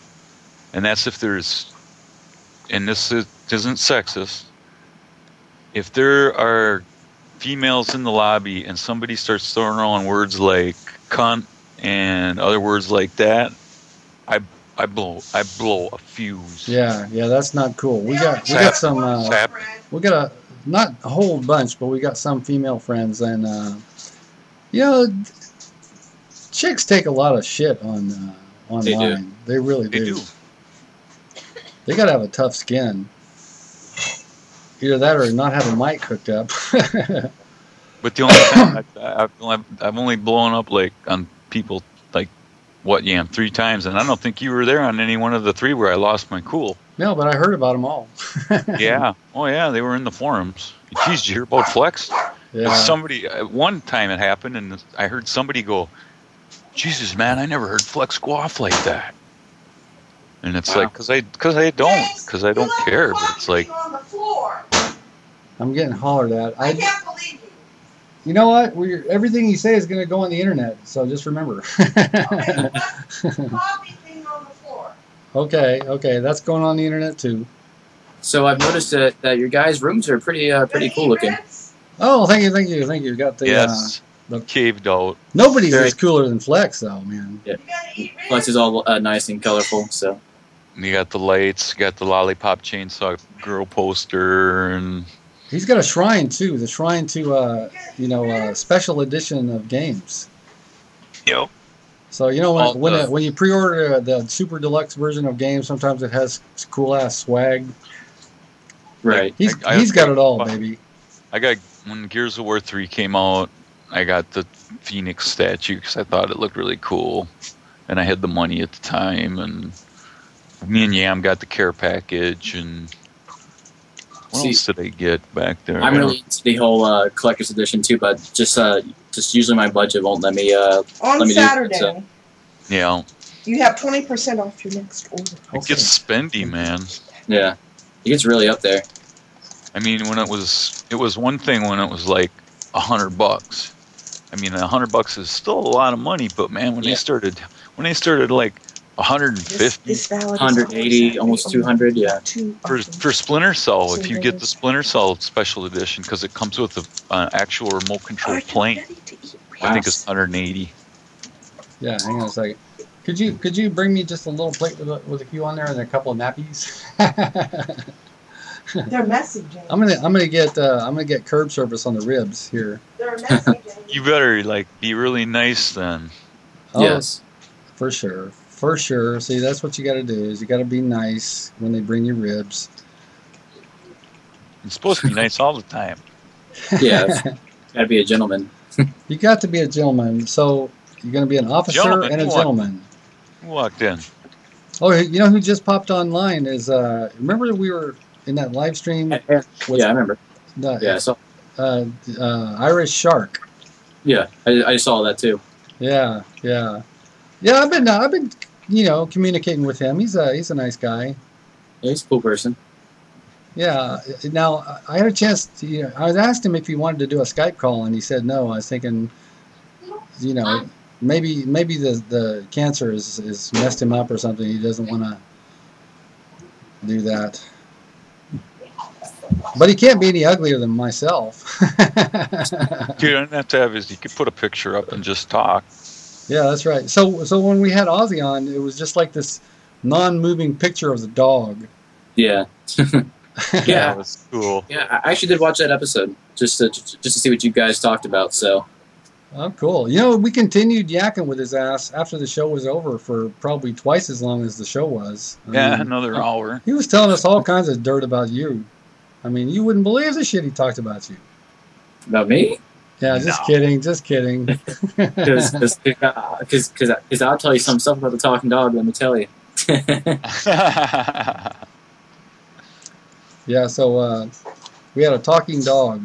and that's if there's, and isn't sexist, if there are females in the lobby and somebody starts throwing around words like cunt and other words like that, I blow a fuse. Yeah, that's not cool. We got some. We got not a whole bunch, but we got some female friends, and chicks take a lot of shit on online. They really do. They gotta have a tough skin. Either that or not have a mic hooked up. But the only time I've only blown up like on people like 3 times, and I don't think you were there on any one of the 3 where I lost my cool. No, but I heard about them all. Yeah. Oh yeah, they were in the forums. Geez, did you hear about Flex? Yeah. Somebody one time it happened, and I heard somebody go, "Jesus, man, I never heard Flex go off like that." And it's like, because I don't care. But it's like, On the floor. I'm getting hollered at. I can't believe you. You know what? Everything you say is going to go on the internet, so just remember. Okay, coffee thing on the floor. Okay, that's going on the internet too. So I've noticed that your guys' rooms are pretty cool looking. Oh, thank you. Got the yes, the caved out. Nobody's as cooler than Flex, though, man. Yeah, Flex is all nice and colorful. So You got the lights, you got the lollipop chainsaw girl poster, and he's got a shrine too. The shrine to special edition of games. Yep. So when you pre-order the super deluxe version of games, sometimes it has cool ass swag. right. He's got it all, baby. I got, when Gears of War 3 came out, I got the Phoenix statue because I thought it looked really cool, and I had the money at the time, and me and Yam got the care package, and what else did I get back there? I'm really into the whole collector's edition too, but just usually my budget won't let me. On Saturday, so. Yeah. you have 20% off your next order. It gets spendy, man. Yeah, it gets really up there. I mean, when it was one thing when it was like $100. I mean, $100 is still a lot of money, but man, when they started like 150, 180, almost 200, yeah. For Splinter Cell, if you get the Splinter Cell Special Edition, because it comes with an actual remote control plane, I think it's 180. Yeah, hang on a second. Could you bring me just a little plate with a few on there and a couple of nappies? They're messy, James. I'm gonna get curb service on the ribs here. They're messy, James. You better be really nice then. Oh, Yes, for sure. See, that's what you got to do. Is you got to be nice when they bring you ribs. You're supposed to be nice all the time. yeah. Gotta be a gentleman. You got to be a gentleman. So you're gonna be an officer and a gentleman. Who walked in? Oh, you know who just popped online is remember we were in that live stream? Yeah, I remember. Yeah, so Irish Shark. yeah, I saw that too. Yeah. I've been communicating with him. He's a nice guy. Yeah, he's a cool person. Yeah. Now I had a chance to. I was asked him if he wanted to do a Skype call, and he said no. I was thinking, maybe the cancer has messed him up or something. He doesn't want to do that. But he can't be any uglier than myself. You don't have to have his. You could put a picture up and just talk. Yeah, that's right. So when we had Ozzy on, it was just like this non-moving picture of the dog. Yeah. Yeah, That was cool. Yeah, I actually did watch that episode just to see what you guys talked about. So, Oh, cool. You know, we continued yakking with his ass after the show was over for probably twice as long as the show was. I Yeah, mean, another hour. he was telling us all kinds of dirt about you. I mean, you wouldn't believe the shit he talked about you. about me? Yeah, just kidding, just kidding. Because I'll tell you some stuff about the talking dog. Let me tell you. Yeah, so we had a talking dog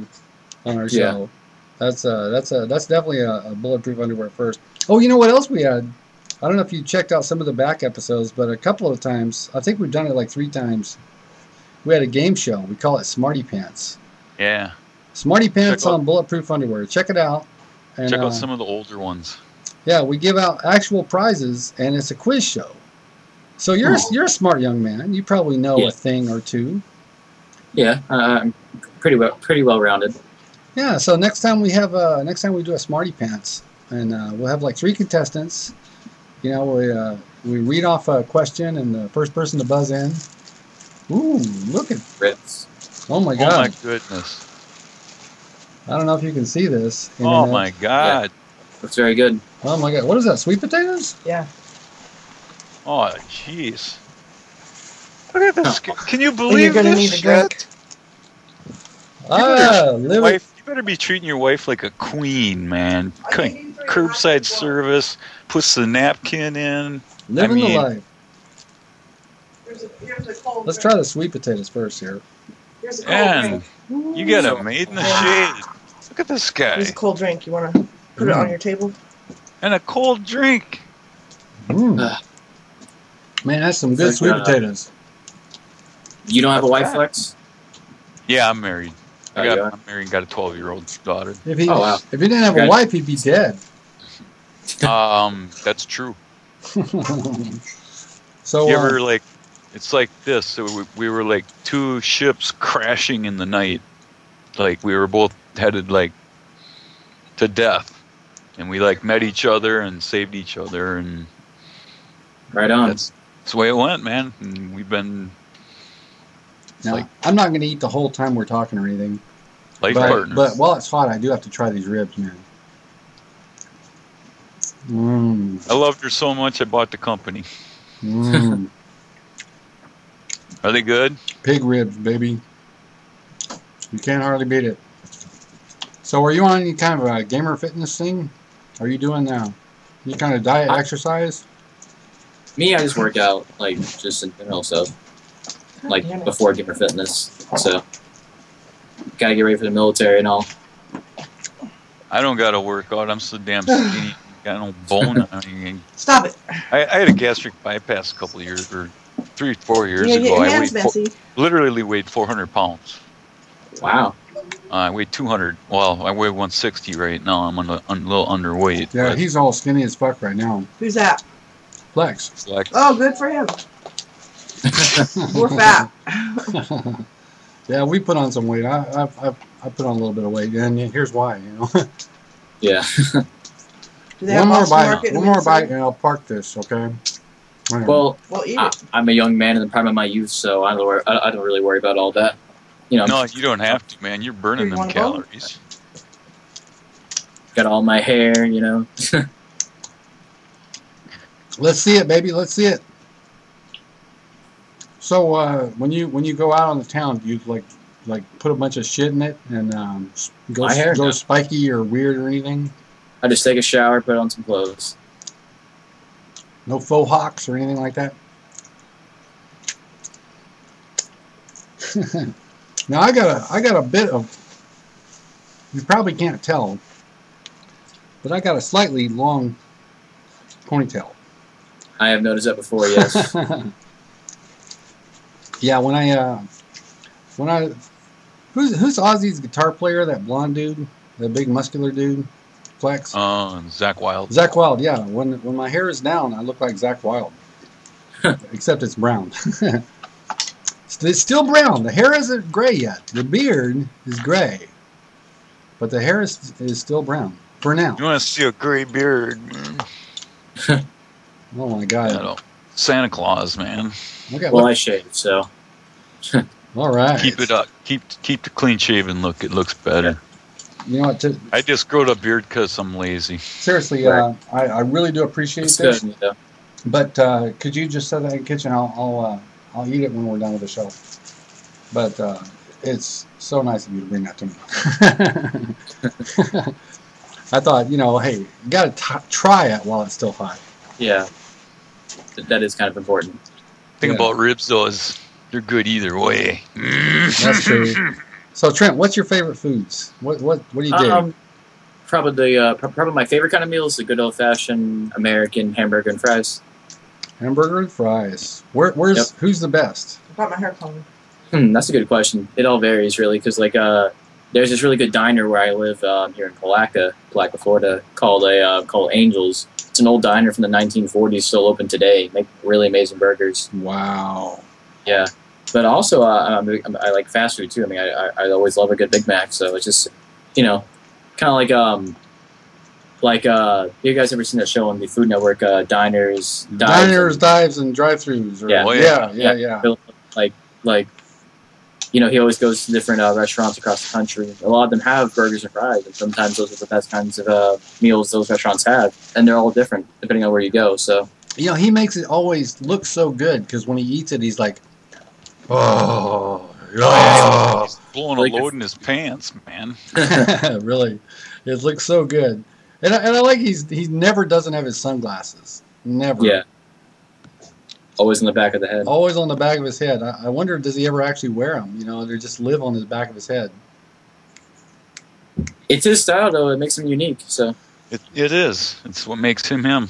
on our show. That's definitely a Bulletproof Underwear first. Oh, you know what else we had? I don't know if you checked out some of the back episodes, but a couple of times, I think we've done it like 3 times. We had a game show. We call it Smarty Pants. Yeah. Smarty Pants on Bulletproof Underwear. Check it out. And, check out some of the older ones. Yeah, we give out actual prizes, and it's a quiz show. So you're a smart young man. You probably know a thing or two. Yeah, I'm pretty well rounded. Yeah. So next time we do a Smarty Pants, and we'll have like 3 contestants. You know, we read off a question, and the first person to buzz in. Ooh, look at Ritz. Oh my God! Oh my goodness! I don't know if you can see this. Oh my God! Yeah. Looks very good. Oh my God! What is that? Sweet potatoes? Yeah. Oh jeez! Look at this! Can you You're believe gonna this need a shit? drink. You better be treating your wife like a queen, man. Curbside service, puts the napkin in. Living the life. Here's a cold Let's drink. try the sweet potatoes first here. Here's a cold And drink. you got it made in the shade. Look at this guy. Here's a cold drink. You want to put it on your table? And a cold drink. Man, that's some good sweet potatoes. You don't have a wife, Flex? Yeah, I'm married. Oh, I'm married and got a 12-year-old daughter. If he didn't have a wife, he'd be dead. That's true. So you ever like, it's like this. So we were like 2 ships crashing in the night. Like we were both headed like to death, and we like met each other and saved each other, and right on. That's the way it went, man. And we've been. Now, I'm not going to eat the whole time we're talking or anything. Life partners. But while it's hot, I do have to try these ribs, man. I loved her so much, I bought the company. Are they good? Pig ribs, baby. You can't hardly beat it. So are you on any kind of a gamer fitness thing? Are you doing any kind of diet exercise? Me, I just work out, like, just in general stuff. Like, before gamer fitness. So, gotta get ready for the military and all. I don't gotta work out. I'm so damn skinny. Got no bone on me. Stop it. I had a gastric bypass a couple of years, or 3-4 years Get ago. your I hands messy. literally weighed 400 pounds. Wow. I weighed 200. Well, I weigh 160 right now. I'm a little underweight. Yeah, he's all skinny as fuck right now. Who's that? Flex. Oh, good for him. We're fat. Yeah, we put on some weight. I put on a little bit of weight, and here's why. You know. Yeah. One more bite, and I'll park this. Okay. Well, eat it. I'm a young man in the prime of my youth, so I don't really worry about all that. You know. No, you don't have to, man. You're burning them calories. Got all my hair, you know. Let's see it, baby. Let's see it. So when you go out on the town, do you like put a bunch of shit in it and go spiky or weird or anything? I just take a shower, put on some clothes. No faux hawks or anything like that? Now I got a bit of, you probably can't tell, but I got a slightly long ponytail. I have noticed that before, yes. Yeah, who's Ozzy's guitar player, that blonde dude, that big muscular dude? Flex? Zach Wild. Zach Wild, yeah. When my hair is down, I look like Zach Wild. Except it's brown. It's still brown. The hair isn't gray yet. The beard is gray, but the hair is still brown for now. You want to see a gray beard, man? Oh my God! I don't. Santa Claus, man. Okay, Well, I shaved, so. all right. Keep it up. Keep the clean shaven look. It looks better. You know what? I just growed a beard because I'm lazy. Seriously, Right. I really do appreciate It's this. good, you know. But could you just set that in the kitchen? I'll eat it when we're done with the show. But it's so nice of you to bring that to me. I thought, you know, hey, you got to try it while it's still hot. Yeah. That is kind of important. Thing Yeah. about ribs though is they're good either way. That's true. So Trent, what's your favorite foods? What do you do? Probably my favorite kind of meal is the good old-fashioned American hamburger and fries. Hamburger and fries. Where's who's the best? Got my hair color. That's a good question. It all varies really, because like there's this really good diner where I live here in Palatka, Florida, called Angels. It's an old diner from the 1940s, still open today. Make really amazing burgers. Wow. Yeah, but also I like fast food too. I mean, I always love a good Big Mac. So it's just, you know, kind of like you guys ever seen that show on the Food Network? Diners, Dives, and drive-throughs. Or, Yeah. yeah. Like, you know, he always goes to different restaurants across the country. A lot of them have burgers and fries, and sometimes those are the best kinds of meals those restaurants have, and they're all different depending on where you go. So, You know, he makes it always look so good because when he eats it, he's like, oh, He's blowing a load in his pants, man. really, it looks so good. And I like he never doesn't have his sunglasses. Never. yeah, always in the back of the head. Always on the back of his head. I wonder, does he ever actually wear them? You know, they just live on the back of his head. It's his style, though. It makes him unique. So, It is. It's what makes him him.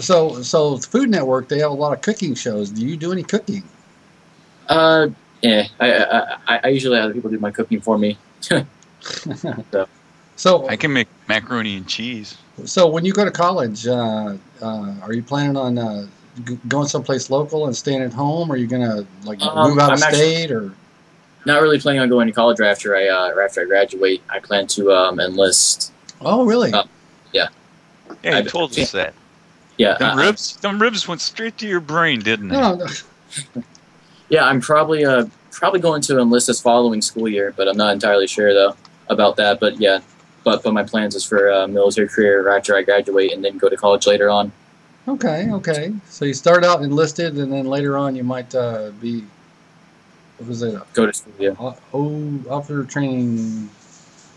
So Food Network, they have a lot of cooking shows. Do you do any cooking? yeah, I usually have people do my cooking for me. So I can make macaroni and cheese. So when you go to college, are you planning on going someplace local and staying at home? Or are you gonna move out of state or? Not really planning on going to college after I graduate. I plan to enlist. Oh, really? Yeah. Yeah, you told us that. Yeah. Them ribs went straight to your brain, didn't they? No. Yeah, I'm probably going to enlist this following school year, but I'm not entirely sure though about that. But yeah, but my plans is for a military career after I graduate and then go to college later on. Okay. So you start out enlisted, and then later on you might be. What was it? Go to school, yeah. Officer training,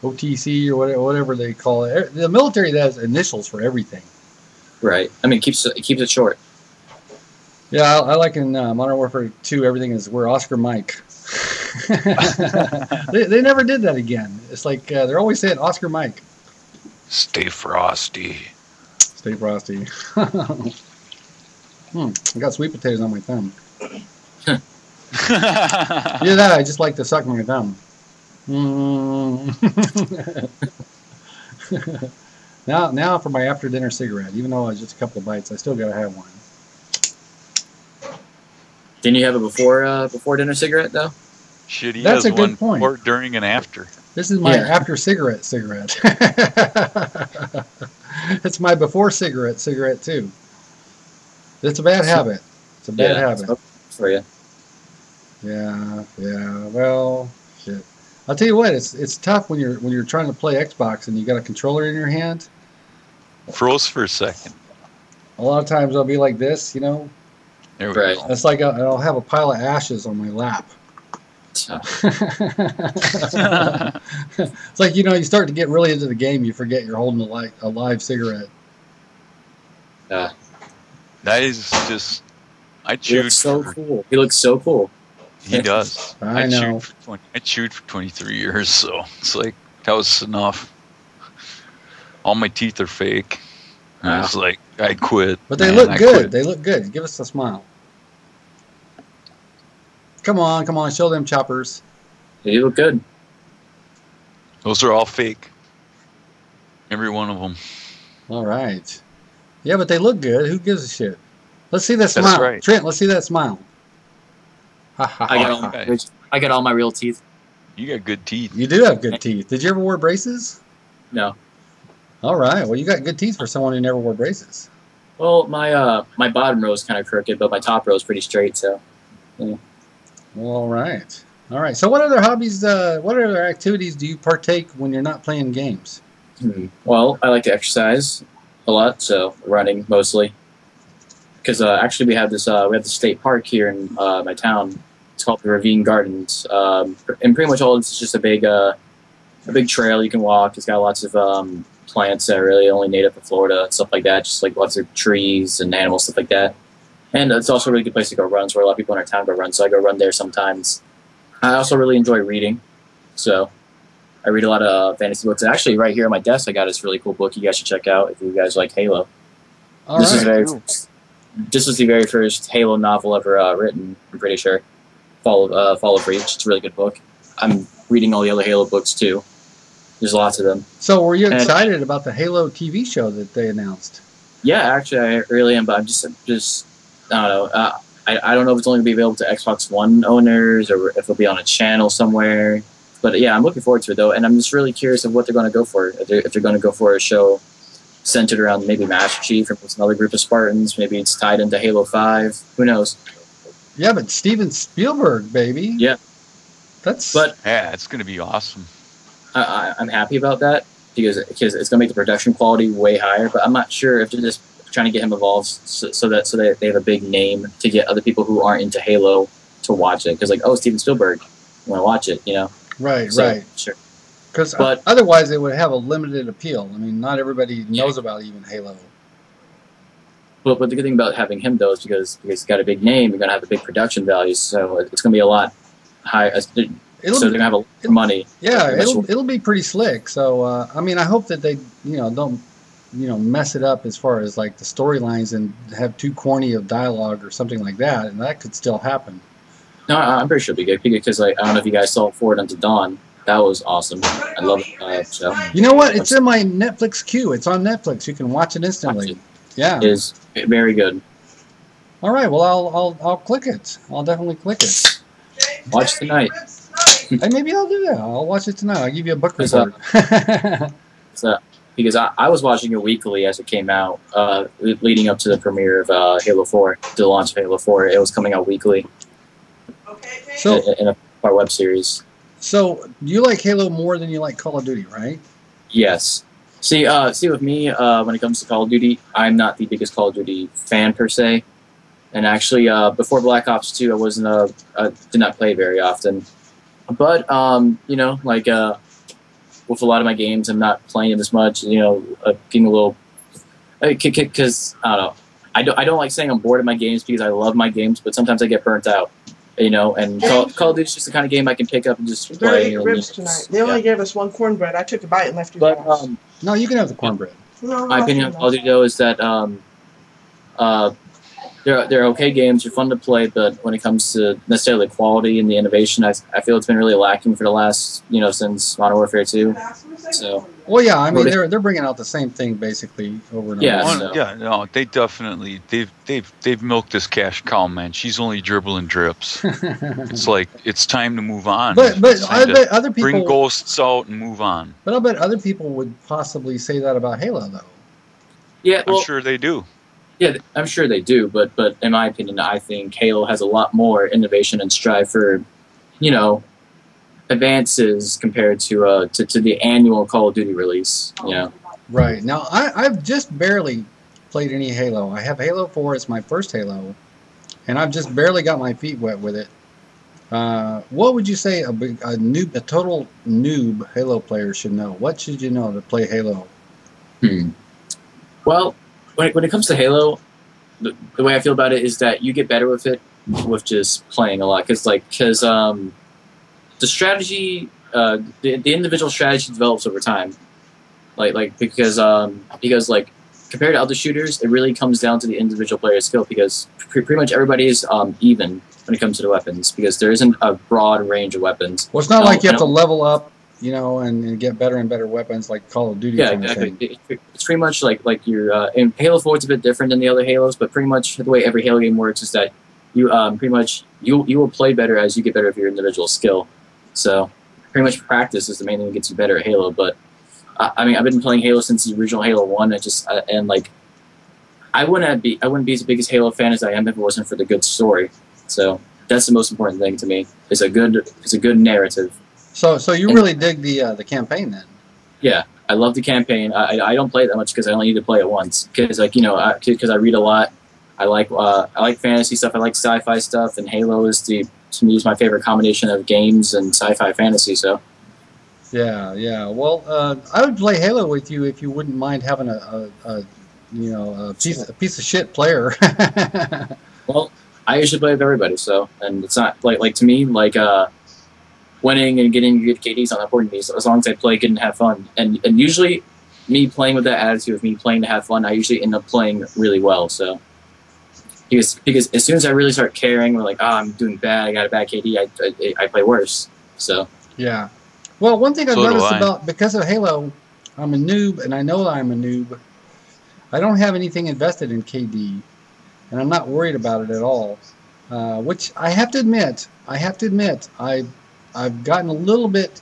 OTC or whatever they call it. The military has initials for everything. Right. I mean, it keeps it short. Yeah, I like in Modern Warfare 2, everything is we're Oscar Mike. they never did that again. It's like they're always saying Oscar Mike. Stay frosty. Stay frosty. I got sweet potatoes on my thumb. Yeah, that I just like to suck my thumb. Now for my after dinner cigarette. Even though it's just a couple of bites, I still gotta have one. Didn't you have a before dinner cigarette though? Shit, he That's has a good one point. before, during, and after. This is my after cigarette. It's my before cigarette too. It's a bad habit. It's a bad habit. For you. Yeah. Well, shit. I'll tell you what. It's tough when you're trying to play Xbox and you got a controller in your hand. Froze for a second. A lot of times I'll be like this, you know. There we go. It's like I'll have a pile of ashes on my lap. It's like, you know, you start to get really into the game, you forget you're holding a live cigarette. Yeah. That is just. I He chewed. looks so cool. He looks so cool. He does. I know. I chewed for 23 years, so it's like that was enough. All my teeth are fake. I was like, I quit. But they look good. They look good. Give us a smile. Come on, show them choppers. You look good. Those are all fake. Every one of them. All right. Yeah, but they look good. Who gives a shit? Let's see that smile. That's right. Trent, let's see that smile. I got all my real teeth. You got good teeth. You do have good teeth. Did you ever wear braces? No. All right. Well, you got good teeth for someone who never wore braces. Well, my bottom row is kind of crooked, but my top row is pretty straight. So. Yeah. Well, all right. All right. So what other hobbies, what other activities do you partake when you're not playing games? Well, I like to exercise a lot, so running mostly. Because actually we have this state park here in my town. It's called the Ravine Gardens, and pretty much all it's just a big trail you can walk. It's got lots of plants that are really only native to Florida and stuff like that. Just like lots of trees and animals, stuff like that. And it's also a really good place to go run. So where a lot of people in our town go run. So I go run there sometimes. I also really enjoy reading, so I read a lot of fantasy books. And actually, right here on my desk, I got this really cool book you guys should check out if you guys like Halo. This was the very first Halo novel ever written. I'm pretty sure. Fall of Reach. It's a really good book. I'm reading all the other Halo books too. There's lots of them. So, were you excited about the Halo TV show that they announced? Yeah, actually, I really am. But I'm just I don't know. I don't know if it's only going to be available to Xbox One owners or if it'll be on a channel somewhere. But yeah, I'm looking forward to it though, and I'm just really curious of what they're going to go for. If they're going to go for a show centered around maybe Master Chief or another group of Spartans, maybe it's tied into Halo 5. Who knows? Yeah, but Steven Spielberg, baby. Yeah, yeah, it's going to be awesome. I'm happy about that because it's going to make the production quality way higher. But I'm not sure if they're just trying to get him involved so that they have a big name to get other people who aren't into Halo to watch it. Because like, oh, Steven Spielberg, I want to watch it, you know? Right, so, right. Sure. Because otherwise it would have a limited appeal. I mean, not everybody knows about even Halo. But the good thing about having him though is because he's got a big name, you're going to have a big production value, so it's going to be a lot higher. So they're going to have a lot of money. Yeah, it'll be pretty slick. So I mean, I hope that they don't mess it up as far as like the storylines and have too corny of dialogue or something like that, and that could still happen. No, I'm pretty sure it'll be good because like I don't know if you guys saw Forward Unto Dawn. That was awesome. I love that show. You know what? It's in my Netflix queue. It's on Netflix. You can watch it instantly. Yeah, it is very good. All right. Well, I'll click it. I'll definitely click it. Watch tonight. Hey, maybe I'll do that. I'll watch it tonight. I'll give you a book report. Because I was watching it weekly as it came out, leading up to the premiere of Halo 4, to the launch of Halo 4. It was coming out weekly. So in our web series. So you like Halo more than you like Call of Duty, right? Yes. See, with me, when it comes to Call of Duty, I'm not the biggest Call of Duty fan per se. And actually, before Black Ops 2, I did not play very often. But like with a lot of my games, I'm not playing them as much. Getting a little because I don't know. I don't like saying I'm bored of my games because I love my games, but sometimes I get burnt out. And Call of Duty is just the kind of game I can pick up and just play. Better eat your ribs tonight. They only gave us one cornbread. I took a bite and left you guys. No, you can have the cornbread. No, my opinion on Call of Duty though is that they're okay games. They're fun to play, but when it comes to necessarily quality and the innovation, I feel it's been really lacking for the last since Modern Warfare 2. So. Well, yeah, I mean they're bringing out the same thing basically over and over. Yeah, no, they definitely they've milked this cash cow, man. She's only dribbling drips. It's like it's time to move on. But I bet other people bring ghosts out and move on. But I bet other people would possibly say that about Halo, though. Yeah, I'm sure they do. Yeah, I'm sure they do. But in my opinion, I think Halo has a lot more innovation and strive for, advances compared to the annual Call of Duty release. Right. Now, I've just barely played any Halo. I have Halo 4. It's my first Halo. And I've just barely got my feet wet with it. What would you say a total noob Halo player should know? What should you know to play Halo? Well, when it comes to Halo, the way I feel about it is that you get better with it with just playing a lot. Because the strategy, the individual strategy develops over time. Because compared to other shooters, it really comes down to the individual player's skill because pretty much everybody is even when it comes to the weapons because there isn't a broad range of weapons. Well, it's not like you have to level up, and get better and better weapons like Call of Duty. Yeah, exactly. It's pretty much like you're in Halo 4. It's a bit different than the other Halos, but pretty much the way every Halo game works is that you pretty much you will play better as you get better at your individual skill. So pretty much practice is the main thing that gets you better at Halo. But I mean, I've been playing Halo since the original Halo 1. And like I wouldn't be as big as Halo fan as I am if it wasn't for the good story. So that's the most important thing to me. It's a good narrative. So you really dig the campaign then? Yeah, I love the campaign. I don't play it that much because I only need to play it once. Because like because I read a lot. I like fantasy stuff. I like sci-fi stuff, and Halo is to me is my favorite combination of games and sci-fi fantasy. So. Yeah. Well, I would play Halo with you if you wouldn't mind having a piece of shit player. Well, I usually play with everybody, so and it's not like to me like winning and getting good KDs not important to me. So as long as I play good and have fun, and usually me playing with that attitude of me playing to have fun, I usually end up playing really well. So. Because as soon as I really start caring, we're like, I'm doing bad, I got a bad KD, I play worse. So yeah. Well, one thing I've So do noticed I. about because of Halo, I'm a noob, and I know that I'm a noob. I don't have anything invested in KD, and I'm not worried about it at all. Which I have to admit, I've gotten a little bit,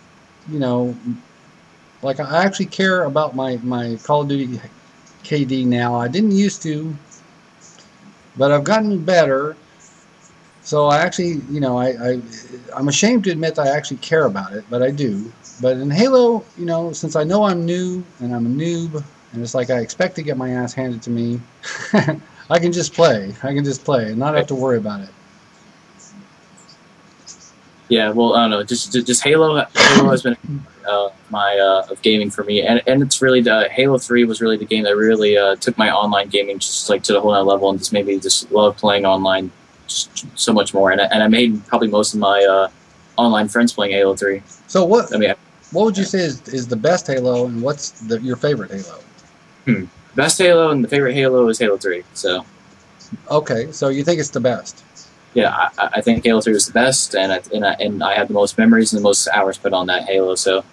like I actually care about my Call of Duty KD now. I didn't used to. But I've gotten better, so I actually, I'm ashamed to admit that I actually care about it, but I do. But in Halo, since I know I'm new and I'm a noob, and it's like I expect to get my ass handed to me, I can just play. And not have to worry about it. yeah, well, I don't know, just Halo has been of gaming for me, and it's really Halo 3 was really the game that really took my online gaming just like to the whole other level, and just made me just love playing online just so much more. And I made probably most of my online friends playing Halo 3. So what? I mean, What would you say is the best Halo, and what's your favorite Halo? Best Halo and the favorite Halo is Halo 3. So. Okay, so you think it's the best? Yeah, I think Halo 3 was the best, and I had the most memories and the most hours put on that Halo. So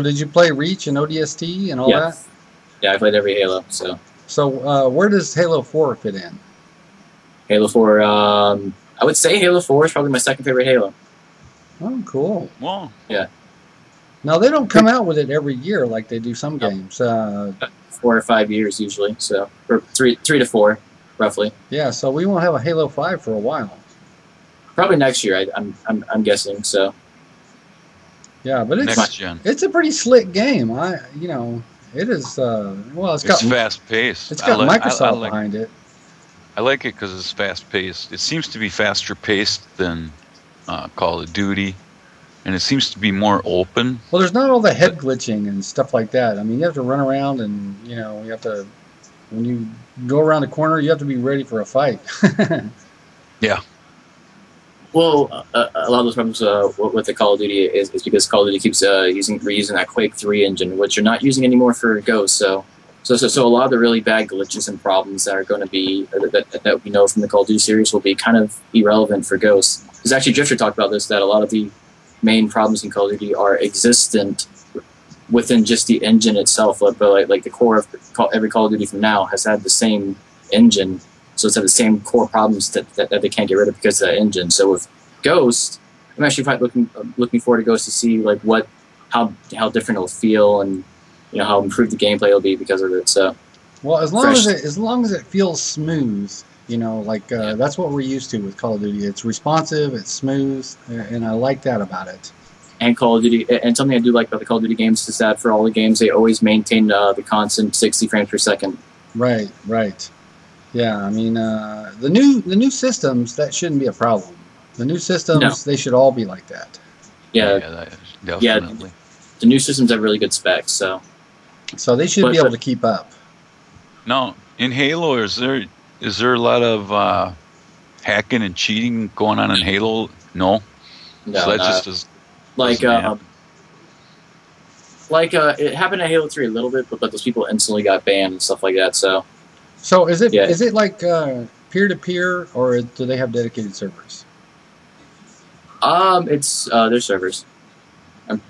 did you play Reach and ODST and all that? Yeah, I played every Halo. So where does Halo 4 fit in? Halo 4, I would say Halo 4 is probably my second favorite Halo. Oh, cool. Well, yeah. Now they don't come out with it every year like they do some games. 4 or 5 years usually, so or three to 4, roughly. Yeah, so we won't have a Halo 5 for a while. Probably next year. I'm guessing. So. Yeah, but it's a pretty slick game. It is. It's fast paced. It's got Microsoft behind it. I like it because it's fast paced. It seems to be faster paced than Call of Duty, and it seems to be more open. Well, there's not all the head glitching and stuff like that. I mean, you have to run around, and you have to. When you go around the corner, you have to be ready for a fight. Yeah. Well, a lot of those problems with the Call of Duty is because Call of Duty keeps reusing that Quake 3 engine, which you're not using anymore for Ghost. So a lot of the really bad glitches and problems that are going to be that we know from the Call of Duty series will be kind of irrelevant for Ghost. Because actually, Drifter talked about this, that a lot of the main problems in Call of Duty are existent within just the engine itself. But like the core of every Call of Duty from now has had the same engine. So it's had the same core problems that they can't get rid of because of that engine. So with Ghost, I'm actually looking forward to Ghost to see like how different it'll feel, and how improved the gameplay will be because of it. So well, as long as it feels smooth, that's what we're used to with Call of Duty. It's responsive, it's smooth, and I like that about it. And Call of Duty, and something I do like about the Call of Duty games is that for all the games they always maintain the constant 60 frames per second. Right. Yeah, I mean, the new systems, that shouldn't be a problem. The new systems, They should all be like that. Yeah, definitely. The new systems have really good specs, so they should be able to keep up. Now, in Halo, is there a lot of hacking and cheating going on in Halo? No. No, so that just is it happened in Halo 3 a little bit, but those people instantly got banned and stuff like that. So is it like peer-to-peer, or do they have dedicated servers? It's their servers.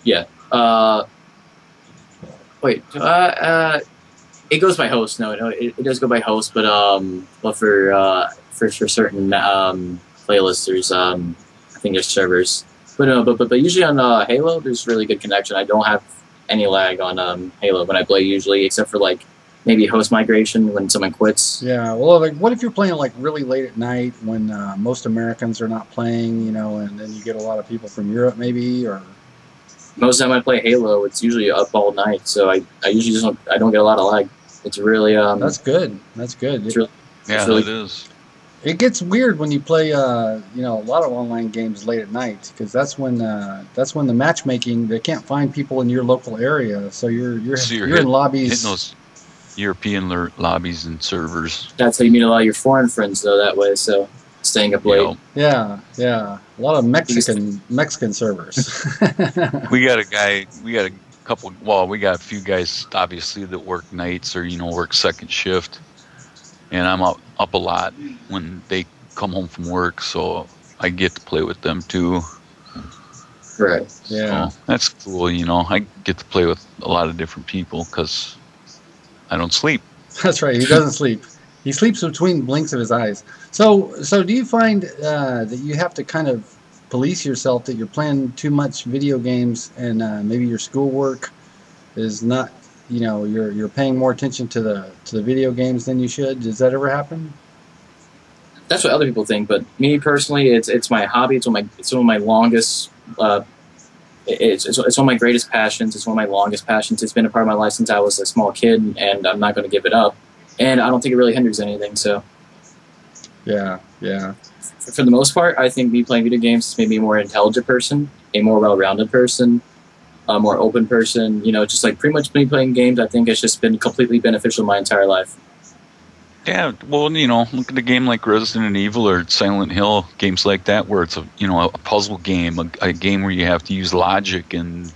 Yeah. Wait. It goes by host. No, it does go by host, but for certain playlists. There's I think there's servers, but usually on Halo, there's really good connection. I don't have any lag on Halo when I play usually, except for like maybe host migration when someone quits. Yeah, well, like, what if you're playing like really late at night when most Americans are not playing, you know, and then you get a lot of people from Europe maybe, or... Most of the time I play Halo, it's usually up all night, so I usually just don't get a lot of lag. It's really That's good. That's good. It's really, Yeah, really, it is. It gets weird when you play, you know, a lot of online games late at night, because that's when the matchmaking, they can't find people in your local area, so you're in lobbies. Hitting those European lobbies and servers. That's how you meet a lot of your foreign friends, though, that way, so staying up late. Yeah, yeah. A lot of Mexican servers. We got a couple, well, we got a few guys, obviously, that work nights or, you know, work second shift. And I'm up a lot when they come home from work, so I get to play with them, too. Right. Yeah. So that's cool, you know. I get to play with a lot of different people because I don't sleep. That's right. He doesn't sleep. He sleeps between blinks of his eyes. So do you find that you have to kind of police yourself, that you're playing too much video games and maybe your schoolwork is not, you know, you're paying more attention to the video games than you should? Does that ever happen? That's what other people think, but me personally, it's my hobby. It's one of my longest. It's one of my greatest passions. It's one of my longest passions. It's been a part of my life since I was a small kid, and I'm not going to give it up. And I don't think it really hinders anything. So, yeah. For the most part, I think me playing video games has made me a more intelligent person, a more well-rounded person, a more open person. You know, just like pretty much me playing games, I think it's just been completely beneficial my entire life. Yeah, well, you know, look at a game like Resident Evil or Silent Hill, games like that, where it's a puzzle game, a game where you have to use logic and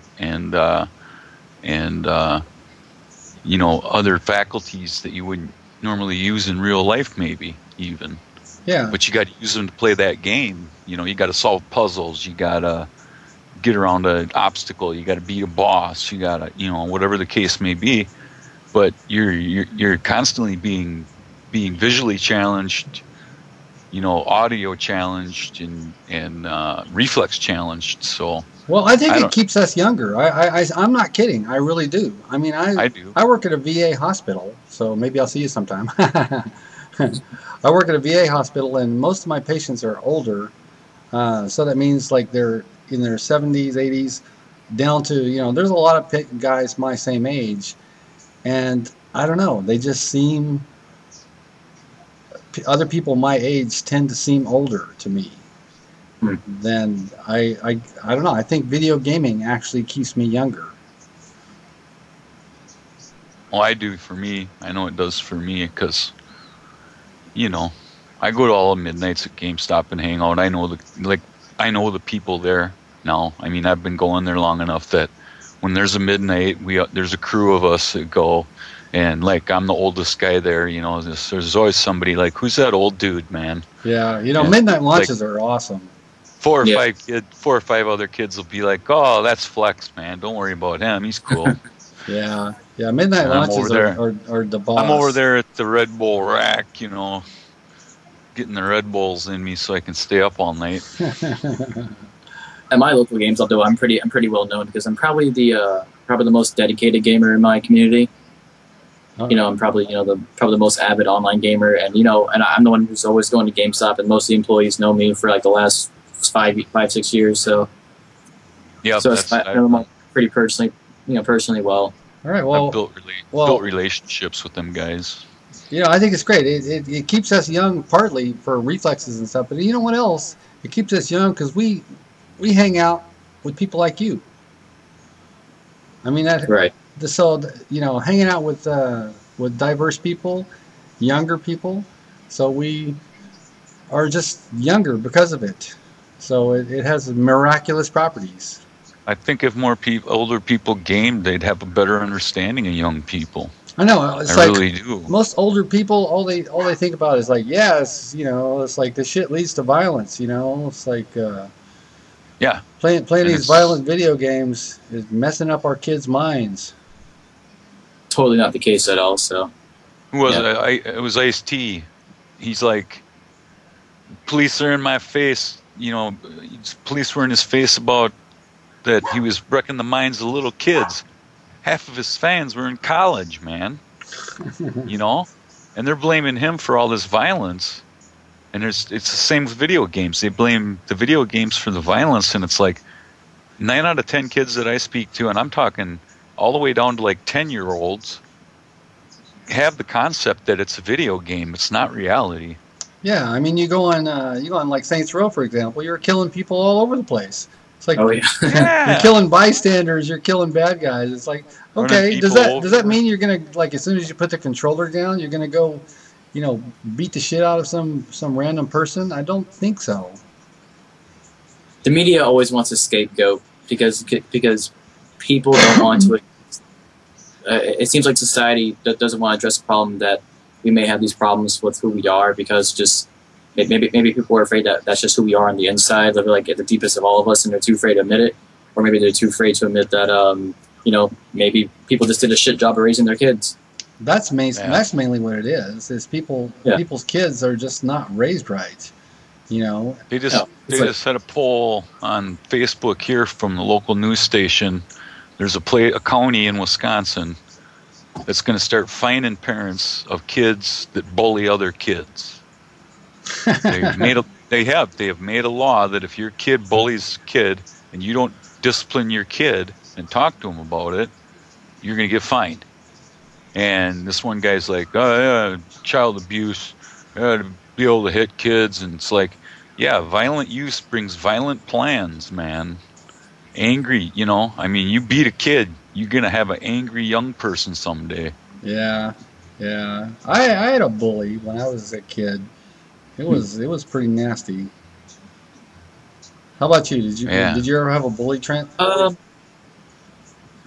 you know, other faculties that you wouldn't normally use in real life, maybe even. Yeah. But you got to use them to play that game. You know, you got to solve puzzles. You got to get around an obstacle. You got to beat a boss. You got to, you know, whatever the case may be. But you're constantly being visually challenged, you know, audio challenged and reflex challenged. So. Well, I think it keeps us younger. I'm not kidding. I really do. I mean, I do. I work at a VA hospital, so maybe I'll see you sometime. I work at a VA hospital, and most of my patients are older. So that means like they're in their 70s, 80s, down to, you know, there's a lot of guys my same age, and I don't know, they just seem, other people my age tend to seem older to me. Then I don't know. I think video gaming actually keeps me younger. Well, I do for me. I know it does for me because, you know, I go to all the midnights at GameStop and hang out. I know the people there now. I mean, I've been going there long enough that when there's a midnight, there's a crew of us that go. And like, I'm the oldest guy there, you know. There's always somebody like, who's that old dude, man? Yeah, you know, midnight launches are awesome. Four or five other kids will be like, "Oh, that's Flex, man. Don't worry about him. He's cool." Yeah, midnight launches are the boss. I'm over there at the Red Bull rack, you know, getting the Red Bulls in me so I can stay up all night. At my local games, although I'm pretty well known because I'm probably the most dedicated gamer in my community. You know, I'm probably the most avid online gamer, and you know, and I'm the one who's always going to GameStop, and most of the employees know me for like the last 5-6 years. So yeah, so I know them pretty personally well. All right, well, I've built relationships with them guys. You know, I think it's great. It keeps us young partly for reflexes and stuff, but you know what else? It keeps us young because we hang out with people like you. I mean, that right. So, you know, hanging out with diverse people, younger people, so we are just younger because of it. So it has miraculous properties. I think if more older people gamed, they'd have a better understanding of young people. I know. It's I like really do. Most older people, all they think about is like, yes, you know, it's like the shit leads to violence. You know, it's like yeah, playing these violent video games is messing up our kids' minds. Totally not the case at all. So who was it? It was Ice-T. He's like, police are in my face. Police were in his face about that he was wrecking the minds of little kids. Half of his fans were in college, man. And they're blaming him for all this violence. And it's the same with video games. They blame the video games for the violence, and it's like 9 out of 10 kids that I speak to, and I'm talking all the way down to like 10-year-olds, have the concept that it's a video game. It's not reality. Yeah, I mean, you go on like Saints Row, for example. You're killing people all over the place. It's like you're killing bystanders. You're killing bad guys. It's like, okay, does that mean you're gonna, like, as soon as you put the controller down, you're gonna go, beat the shit out of some random person? I don't think so. The media always wants a scapegoat because people don't want to. It seems like society doesn't want to address the problem that we may have these problems with who we are, because just maybe people are afraid that that's just who we are on the inside. They're like at the deepest of all of us, and they're too afraid to admit it, or maybe they're too afraid to admit that maybe people just did a shit job of raising their kids. That's mainly what it is. Is people's kids are just not raised right. They just had a poll on Facebook here from the local news station. There's a county in Wisconsin that's going to start fining parents of kids that bully other kids. They have made a law that if your kid bullies a kid and you don't discipline your kid and talk to him about it, you're going to get fined. And this one guy's like, oh, yeah, child abuse, to be able to hit kids. And it's like, yeah, violent use brings violent plans, man. Angry, I mean, you beat a kid, you're going to have an angry young person someday. Yeah. I had a bully when I was a kid. It was pretty nasty. How about you? Did you ever have a bully, Trent?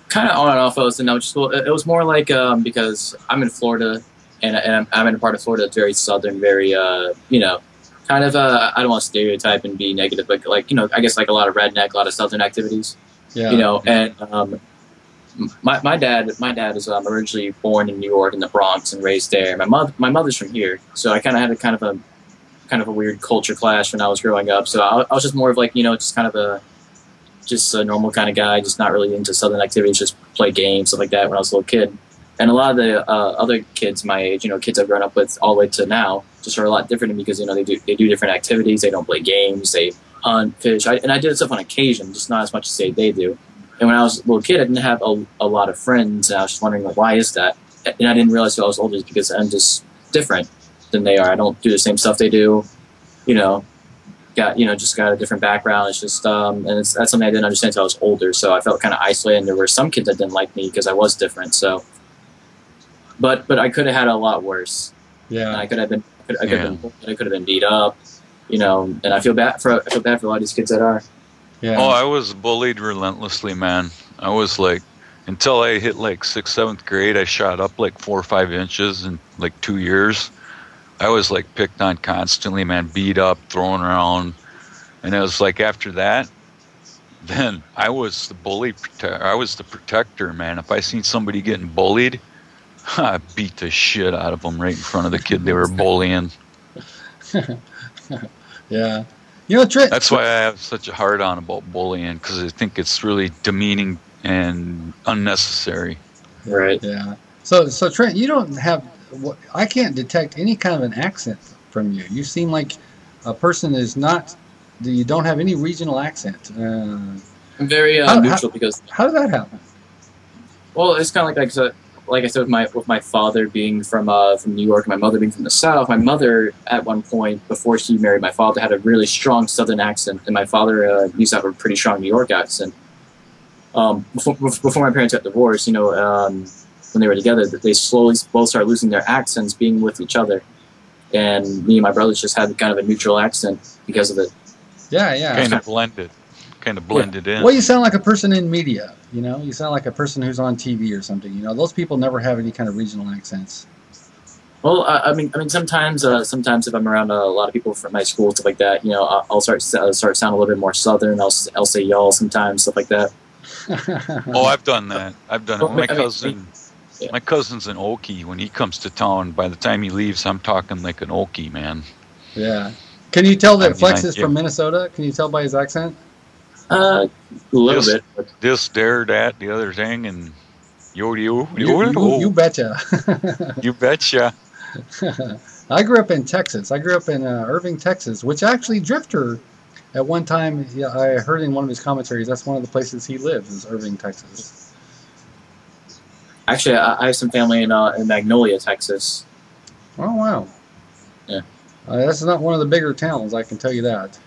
Kind of on and off. I was in elementary school. It was more like because I'm in Florida, and I'm in a part of Florida that's very southern, very kind of I don't want to stereotype and be negative, but like I guess like a lot of redneck, a lot of southern activities. Yeah. And my dad is originally born in New York in the Bronx and raised there. My mother's from here, so I kind of had a kind of a weird culture clash when I was growing up. So I was just more of like just kind of a normal kind of guy, just not really into southern activities, just play games, stuff like that when I was a little kid. And a lot of the other kids my age, kids I've grown up with all the way to now, just are a lot different because they do different activities. They don't play games. They hunt, fish, and I did stuff on occasion, just not as much as they do. And when I was a little kid, I didn't have a lot of friends, and I was just wondering, like, why is that? And I didn't realize until I was older because I'm just different than they are. I don't do the same stuff they do. Just got a different background. It's just that's something I didn't understand until I was older. So I felt kind of isolated, and there were some kids that didn't like me because I was different. So. But I could have had it a lot worse. Yeah, and I could have been beat up, and I feel bad for a lot of these kids that are. Yeah. Oh, I was bullied relentlessly, man. I was like, until I hit like 6th, 7th grade, I shot up like 4 or 5 inches in like 2 years. I was like picked on constantly, man, beat up, thrown around, and it was like after that, then I was the bully. I was the protector, man. If I seen somebody getting bullied, I beat the shit out of them right in front of the kid they were bullying. Yeah. Trent. That's why I have such a hard on about bullying, because I think it's really demeaning and unnecessary. Right. Yeah. So Trent, you don't have. I can't detect any kind of an accent from you. You seem like a person is not. You don't have any regional accent. I'm very neutral because. How did that happen? Well, it's kind of like I said, with my father being from New York and my mother being from the South. My mother, at one point before she married my father, had a really strong Southern accent, and my father used to have a pretty strong New York accent. Before my parents got divorced, when they were together, that they slowly both started losing their accents being with each other, and me and my brothers just had kind of a neutral accent because of it. Yeah. Kind of blended in. Well, you sound like a person in media. You sound like a person who's on TV or something. Those people never have any kind of regional accents. Well, I mean, sometimes if I'm around a lot of people from my school, stuff like that, I'll start sound a little bit more Southern. I'll say y'all sometimes, stuff like that. Oh, I've done that. My cousin's an Okie. When he comes to town, by the time he leaves, I'm talking like an Okie, man. Yeah. Can you tell that I mean, Flex is from Minnesota? Can you tell by his accent? A little this, bit. But this, there, that, the other thing, and You betcha. You betcha. I grew up in Texas. I grew up in Irving, Texas, which actually Drifter, at one time, yeah, I heard in one of his commentaries, that's one of the places he lives, is Irving, Texas. actually, I have some family in Magnolia, Texas. Oh, wow. Yeah. That's not one of the bigger towns, I can tell you that.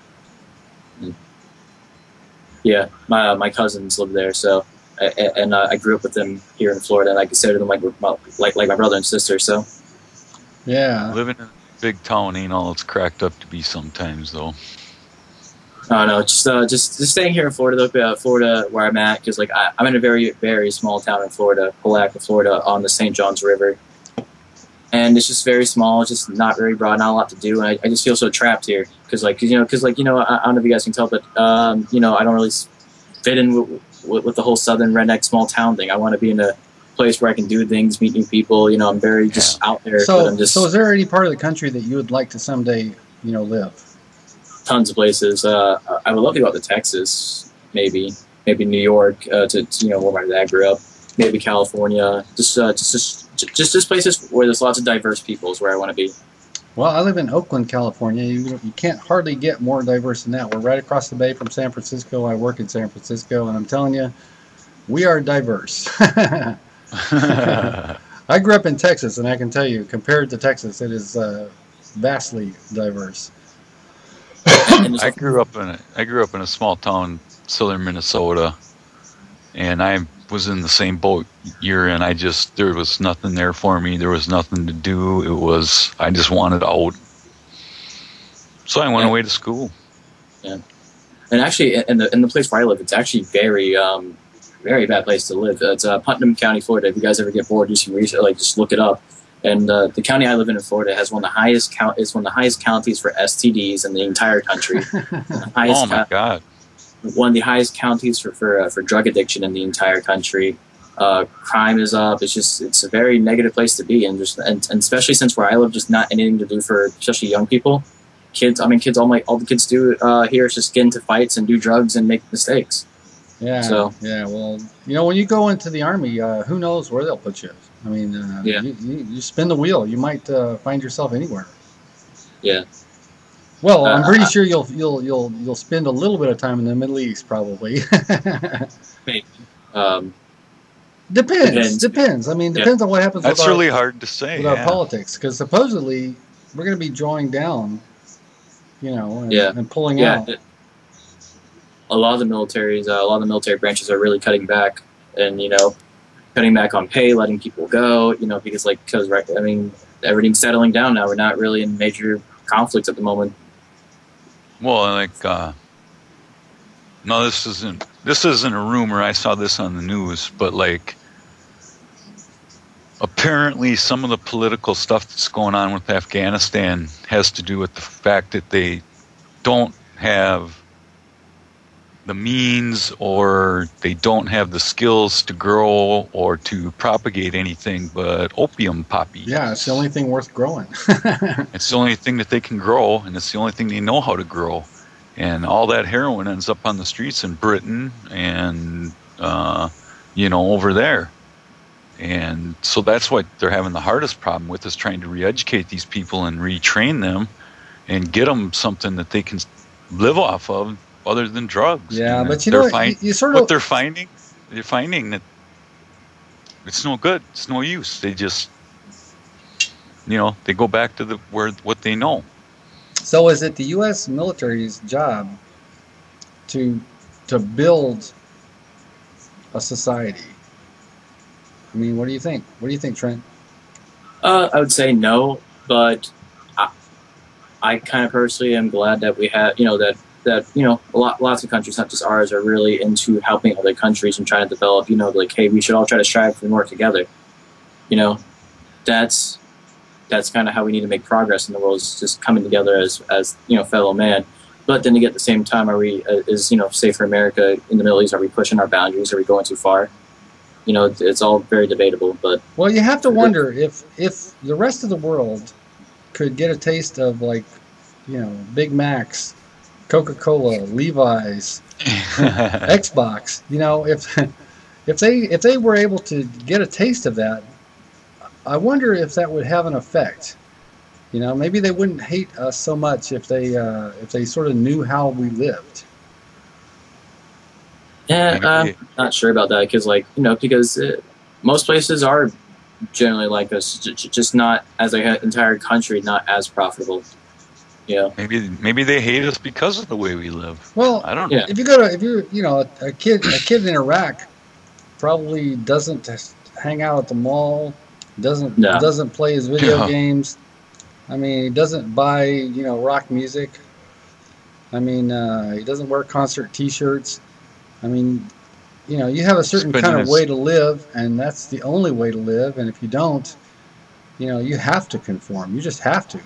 Yeah, my cousins live there, so I grew up with them here in Florida, and I consider them like my brother and sister. So Yeah. Living in a big town ain't all it's cracked up to be sometimes, though. I don't know, just staying here in Florida, Florida where I'm at, because like I'm in a very very small town in Florida, Palatka, Florida, on the St. Johns River, and it's just very small. It's just not very broad, not a lot to do, and I just feel so trapped here because I don't know if you guys can tell, but I don't really fit in with the whole southern redneck small town thing. I want to be in a place where I can do things, meet new people. I'm very just out there. So, but I'm just so is there any part of the country that you would like to someday, live? tons of places. I would love to go out to Texas, maybe New York, to where my dad grew up. Maybe California. Just places where there's lots of diverse people is where I want to be. Well, I live in Oakland, California. You can't hardly get more diverse than that. We're right across the bay from San Francisco. I work in San Francisco, and I'm telling you, we are diverse. I grew up in Texas, and I can tell you, compared to Texas, it is vastly diverse. I grew up in a small town, southern Minnesota, and I was in the same boat you're in. There was nothing there for me. There was nothing to do. I just wanted out. So I went away to school. Yeah, and actually, in the place where I live, it's actually very bad place to live. It's Putnam County, Florida. If you guys ever get bored, do some research, just look it up. And the county I live in Florida has one of the highest counties for STDs in the entire country. Oh my God! One of the highest counties for drug addiction in the entire country. Crime is up. It's a very negative place to be, and especially since where I live, just not anything to do for especially young people. Kids. All the kids do here is just get into fights and do drugs and make mistakes. Yeah. So yeah. Well, when you go into the Army, who knows where they'll put you? I mean, yeah. you spin the wheel, you might find yourself anywhere. Yeah. Well, I'm pretty sure you'll spend a little bit of time in the Middle East, probably. Maybe. Depends. I mean, depends on what happens. That's really hard to say. With our politics, because supposedly we're going to be drawing down, and pulling out. A lot of the military branches are really cutting back, and cutting back on pay, letting people go. Because everything's settling down now. We're not really in major conflicts at the moment. Well, no, this isn't a rumor. I saw this on the news, but apparently some of the political stuff that's going on with Afghanistan has to do with the fact that they don't have the means, or they don't have the skills to grow or to propagate anything but opium poppies. Yeah, it's the only thing worth growing. It's the only thing that they can grow, and it's the only thing they know how to grow. And all that heroin ends up on the streets in Britain and, over there. And so that's what they're having the hardest problem with, is trying to re-educate these people and retrain them and get them something that they can live off of other than drugs. Yeah, and but they're finding that it's no good. It's no use. They just, they go back to what they know. So is it the U.S. military's job to build a society? I mean, what do you think? What do you think, Trent? I would say no, but I kind of personally am glad that we have, lots of countries, not just ours, are really into helping other countries and trying to develop, hey, we should all try to strive and work together. That's kind of how we need to make progress in the world, is just coming together as fellow man. But then at the same time, say for America in the Middle East, are we pushing our boundaries? Are we going too far? It's all very debatable. But well, you have to wonder if the rest of the world could get a taste of Big Macs, Coca-Cola, Levi's, Xbox. If they were able to get a taste of that, I wonder if that would have an effect. Maybe they wouldn't hate us so much if they sort of knew how we lived. Yeah, I'm not sure about that because most places are generally like us, just not as an entire country, not as profitable. Yeah. Maybe they hate us because of the way we live. Well, I don't know. If you're a kid in Iraq probably doesn't hang out at the mall, doesn't play his video games. I mean, he doesn't buy rock music. I mean, he doesn't wear concert T-shirts. I mean, you have a certain kind of way to live, and that's the only way to live. And if you don't, you have to conform. You just have to.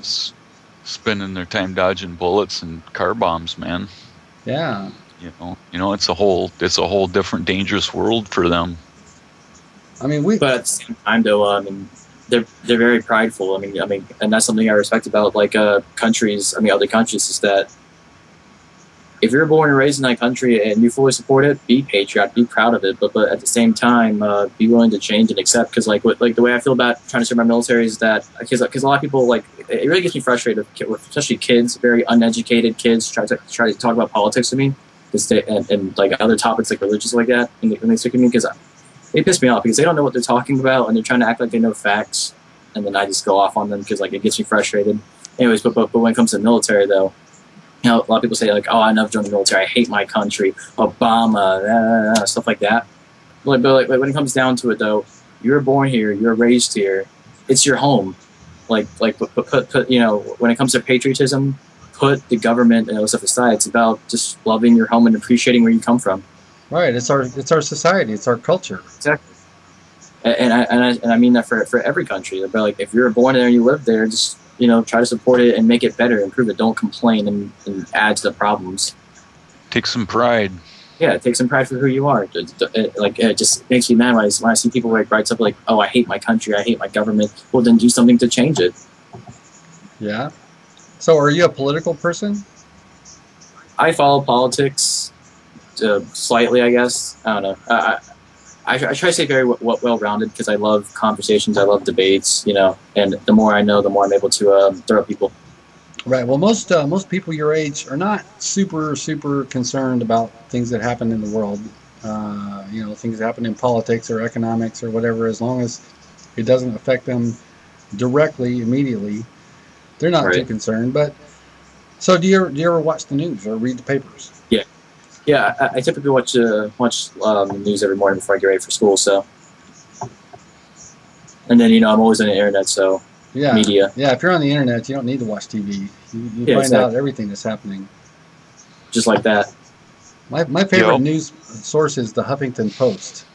Spending their time dodging bullets and car bombs, man. Yeah. It's a whole different dangerous world for them. I mean, but at the same time, though, they're very prideful. I mean, and that's something I respect about countries. Other countries is that if you're born and raised in that country and you fully support it, be patriotic, be proud of it. But at the same time, be willing to change and accept. Because the way I feel about trying to serve my military is that because a lot of people it really gets me frustrated, especially kids, very uneducated kids, try to talk about politics to me, and other topics like religious like that, and they stick to me because they piss me off because they don't know what they're talking about and they're trying to act like they know facts, and then I just go off on them because it gets me frustrated. Anyways, but when it comes to the military though. A lot of people say oh, I never joined the military. I hate my country. Obama, stuff like that. But when it comes down to it, though, you're born here. You're raised here. It's your home. When it comes to patriotism, put the government and stuff aside. It's about just loving your home and appreciating where you come from. Right. It's our society. It's our culture. Exactly. And I mean that for every country. But if you're born there and you live there, just try to support it and make it better, improve it. Don't complain and add to the problems. Take some pride. Yeah, take some pride for who you are. It just makes me mad when I see people write stuff like, "Oh, I hate my country. I hate my government." Well, then do something to change it. Yeah. So, are you a political person? I follow politics slightly, I guess. I don't know. I try to stay very well-rounded because I love conversations, I love debates, and the more I know, the more I'm able to throw at people. Right. Well, most people your age are not super concerned about things that happen in the world. Things that happen in politics or economics or whatever, as long as it doesn't affect them directly, immediately, they're not too concerned. But so, do you ever watch the news or read the papers? Yeah. Yeah, I typically watch the news every morning before I get ready for school. So, and then I'm always on the internet, so media. Yeah, if you're on the internet, you don't need to watch TV. You find out everything that's happening. Just like that. My favorite news source is the Huffington Post.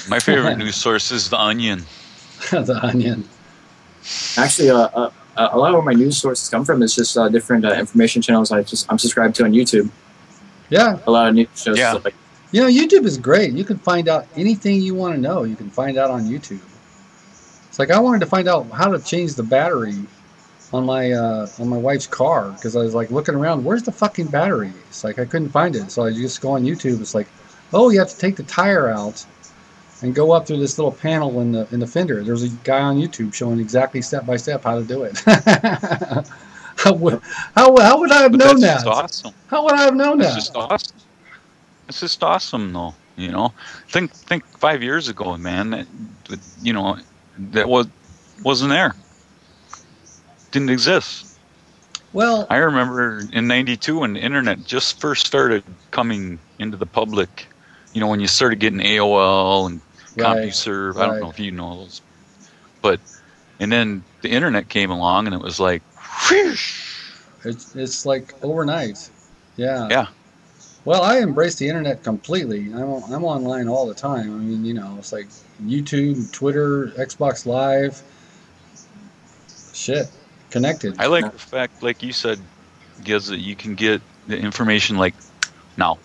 My favorite news source is the Onion. The Onion. Actually, a lot of where my news sources come from is just different information channels I'm subscribed to on YouTube. Yeah. A lot of news shows. Yeah. YouTube is great. You can find out anything you want to know. You can find out on YouTube. It's I wanted to find out how to change the battery on my wife's car because I was looking around. Where's the fucking battery? It's I couldn't find it. So I just go on YouTube. It's oh, you have to take the tire out and go up through this little panel in the fender. There's a guy on YouTube showing exactly step by step how to do it. How would I have known that? That's awesome. How would I have known that? It's just awesome. It's just awesome, though. Think 5 years ago, man. That wasn't there. Didn't exist. Well, I remember in '92 when the internet just first started coming into the public. When you started getting AOL and CompuServe, I don't know if you know those, and then the internet came along and it was whoosh. It's overnight. Yeah. Yeah. Well, I embrace the internet completely. I'm online all the time. I mean, it's YouTube, Twitter, Xbox Live. Shit, connected. I like the fact, like you said, Giz, that you can get the information now.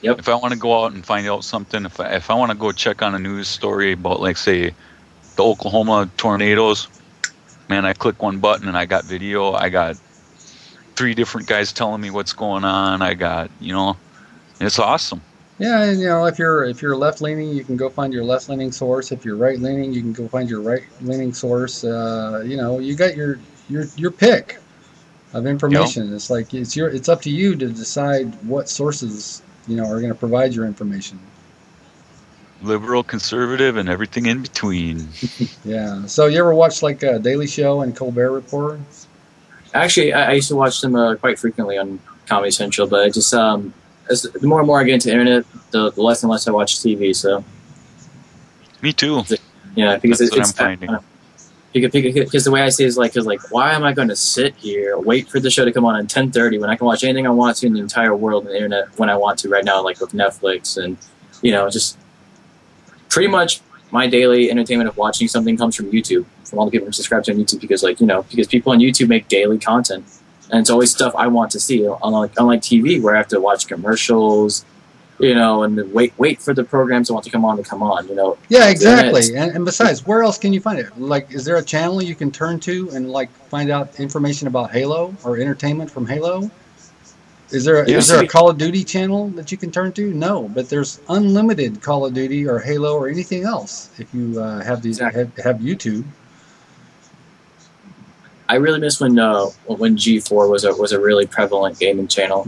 Yep. If I want to go out and find out something, if I want to go check on a news story about, say, the Oklahoma tornadoes, man, I click one button and I got video. I got 3 different guys telling me what's going on. I got, it's awesome. Yeah, and if you're left leaning, you can go find your left leaning source. If you're right leaning, you can go find your right leaning source. You got your pick of information. Yep. It's like it's up to you to decide what sources are going to provide your information. Liberal, conservative, and everything in between. Yeah. So you ever watch like Daily Show and Colbert Report? Actually, I used to watch them quite frequently on Comedy Central, but it just as the more and more I get into the internet, the less and less I watch TV. So. Me too. Yeah, because that's what I'm finding. Because the way I see it is like, why am I going to sit here, wait for the show to come on at 10:30 when I can watch anything I want to in the entire world on the internet when I want to right now, like with Netflix and just pretty much my daily entertainment of watching something comes from YouTube, from all the people who subscribe to on YouTube, because because people on YouTube make daily content, and it's always stuff I want to see. Unlike TV, where I have to watch commercials, and wait for the programs I want to come on. Yeah, exactly. And besides, where else can you find it? Like, is there a channel you can turn to and like find out information about Halo or entertainment from Halo? Is there a Call of Duty channel that you can turn to? No, but there's unlimited Call of Duty or Halo or anything else if you have have YouTube. I really miss when G4 was a really prevalent gaming channel.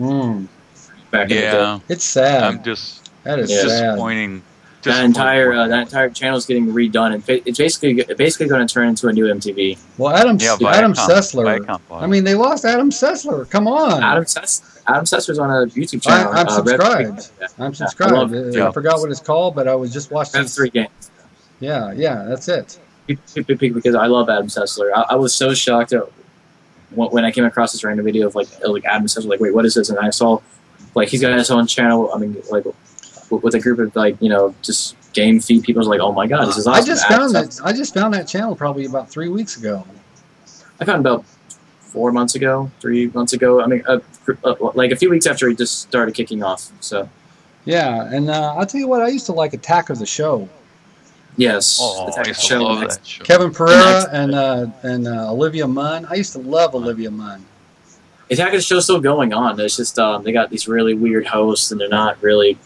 Back in the day. It's sad. That is disappointing. That entire channel is getting redone, and it's basically going to turn into a new MTV. Well, Adam Sessler. I mean, they lost Adam Sessler. Come on. Adam Sessler's on a YouTube channel. I'm subscribed. I'm subscribed. I forgot what it's called, but I was just watching. That's 3 games. Yeah, that's it. Because I love Adam Sessler. I was so shocked when I came across this random video of like Adam Sessler. Like, wait, what is this? And I saw like he's got his own channel. I mean, like with a group of just game feed people. I was like, oh my god, this is awesome. I just found that channel probably about 3 weeks ago. I found about 4 months ago, 3 months ago. I mean, like a few weeks after he just started kicking off. So. Yeah, and I'll tell you what, I used to like Attack of the Show. Yes, I used to love that show. Kevin Pereira and Olivia Munn. I used to love Olivia Munn. Attack of the Show's still going on. It's just they got these really weird hosts, and they're not really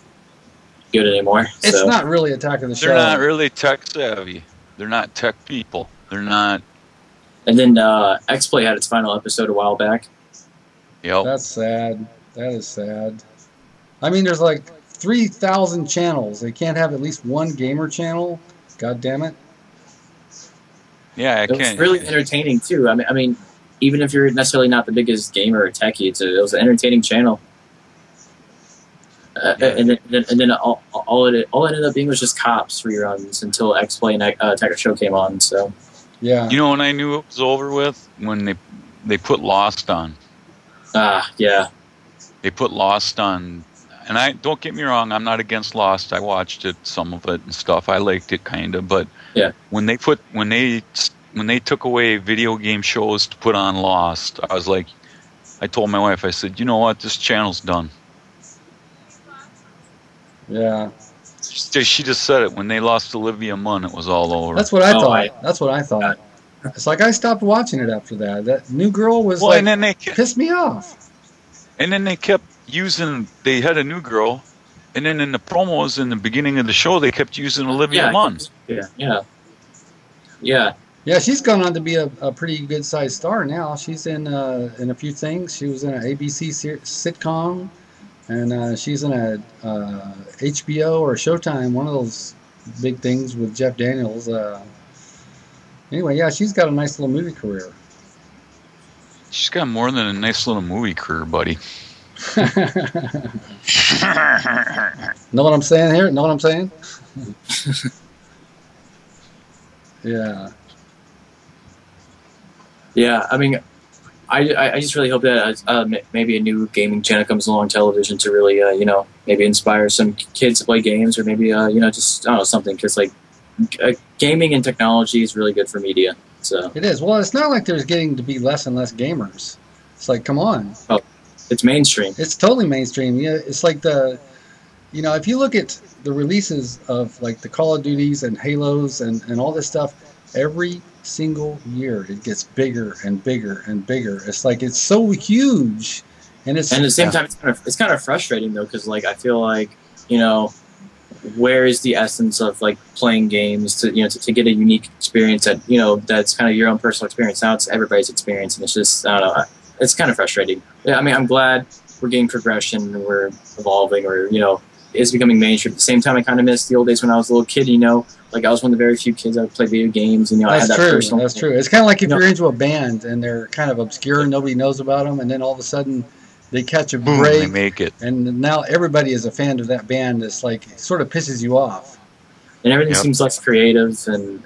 good anymore. It's not really Attack of the Show. They're not really tech savvy. They're not tech people. They're not. And then X-Play had its final episode a while back. Yep. That's sad. That is sad. I mean, there's like 3,000 channels. They can't have at least one gamer channel. God damn it. Yeah, it was really entertaining too. I mean, even if you're necessarily not the biggest gamer or techie, it was an entertaining channel. And then all it ended up being was just cops reruns until X-Play and Attack of the Show came on. So. Yeah. You know when I knew it was over with? When they put Lost on. Yeah. They put Lost on, and don't get me wrong, I'm not against Lost. I watched it, some of it and stuff. I liked it kind of, but yeah. When they took away video game shows to put on Lost, I was like, I told my wife, I said, you know what, this channel's done. Yeah. She just said it. When they lost Olivia Munn, it was all over. That's what I thought. That's what I thought. It's like I stopped watching it after that. That new girl was and then pissed me off. And then they kept using. They had a new girl, and then in the promos in the beginning of the show, they kept using Olivia Munn. Yeah. She's gone on to be a pretty good sized star now. She's in a few things. She was in an ABC sitcom. And she's in a HBO or Showtime, one of those big things with Jeff Daniels. Anyway, yeah, she's got a nice little movie career. She's got more than a nice little movie career, buddy. Know what I'm saying here? Know what I'm saying? Yeah. Yeah, I mean, I just really hope that maybe a new gaming channel comes along television to really, maybe inspire some kids to play games, or maybe, just, I don't know, something, because, like, gaming and technology is really good for media. So it is. Well, it's not like there's getting to be less and less gamers. It's like, come on. Oh, it's mainstream. It's totally mainstream. Yeah, it's like if you look at the releases of, like, the Call of Duties and Halos and all this stuff, every single year it gets bigger and bigger and bigger. It's like it's so huge, and at the same time, it's kind of frustrating though, because like I feel like, you know, where is the essence of like playing games to, you know, to get a unique experience that, you know, that's kind of your own personal experience. Now it's everybody's experience, and it's just, I don't know, it's kind of frustrating. Yeah, I mean, I'm glad we're getting progression and we're evolving, or, you know, it's becoming mainstream. At the same time, I kind of miss the old days when I was a little kid, you know, like I was one of the very few kids that would play video games, and, you know, I had that personal. That's true. It's kind of like if you're into a band and they're kind of obscure and nobody knows about them, and then all of a sudden they catch a Boom, break, they make it, and now everybody is a fan of that band. It's like it sort of pisses you off, and everything seems less creative, and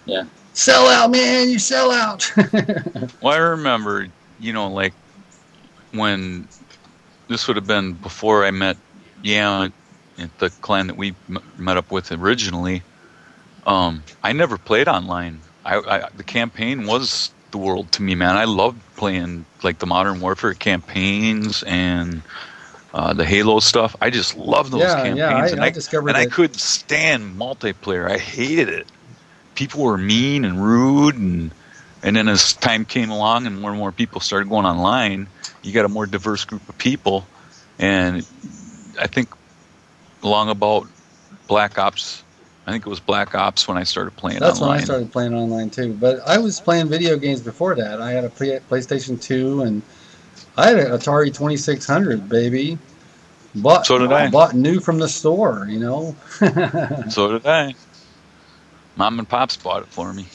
yeah. Sell out, man! You sell out. Well, I remember, you know, like when this would have been before I met the clan that we met up with originally. I never played online. The campaign was the world to me, man. I loved playing like the Modern Warfare campaigns and the Halo stuff. I just loved those campaigns. Yeah, I discovered I couldn't stand multiplayer. I hated it. People were mean and rude, and then as time came along and more people started going online, you got a more diverse group of people. And I think along about Black Ops, I think it was Black Ops when I started playing online. That's when I started playing online too. But I was playing video games before that. I had a PlayStation 2, and I had an Atari 2600, baby. So did I. Bought new from the store, you know. So did I. Mom and Pops bought it for me.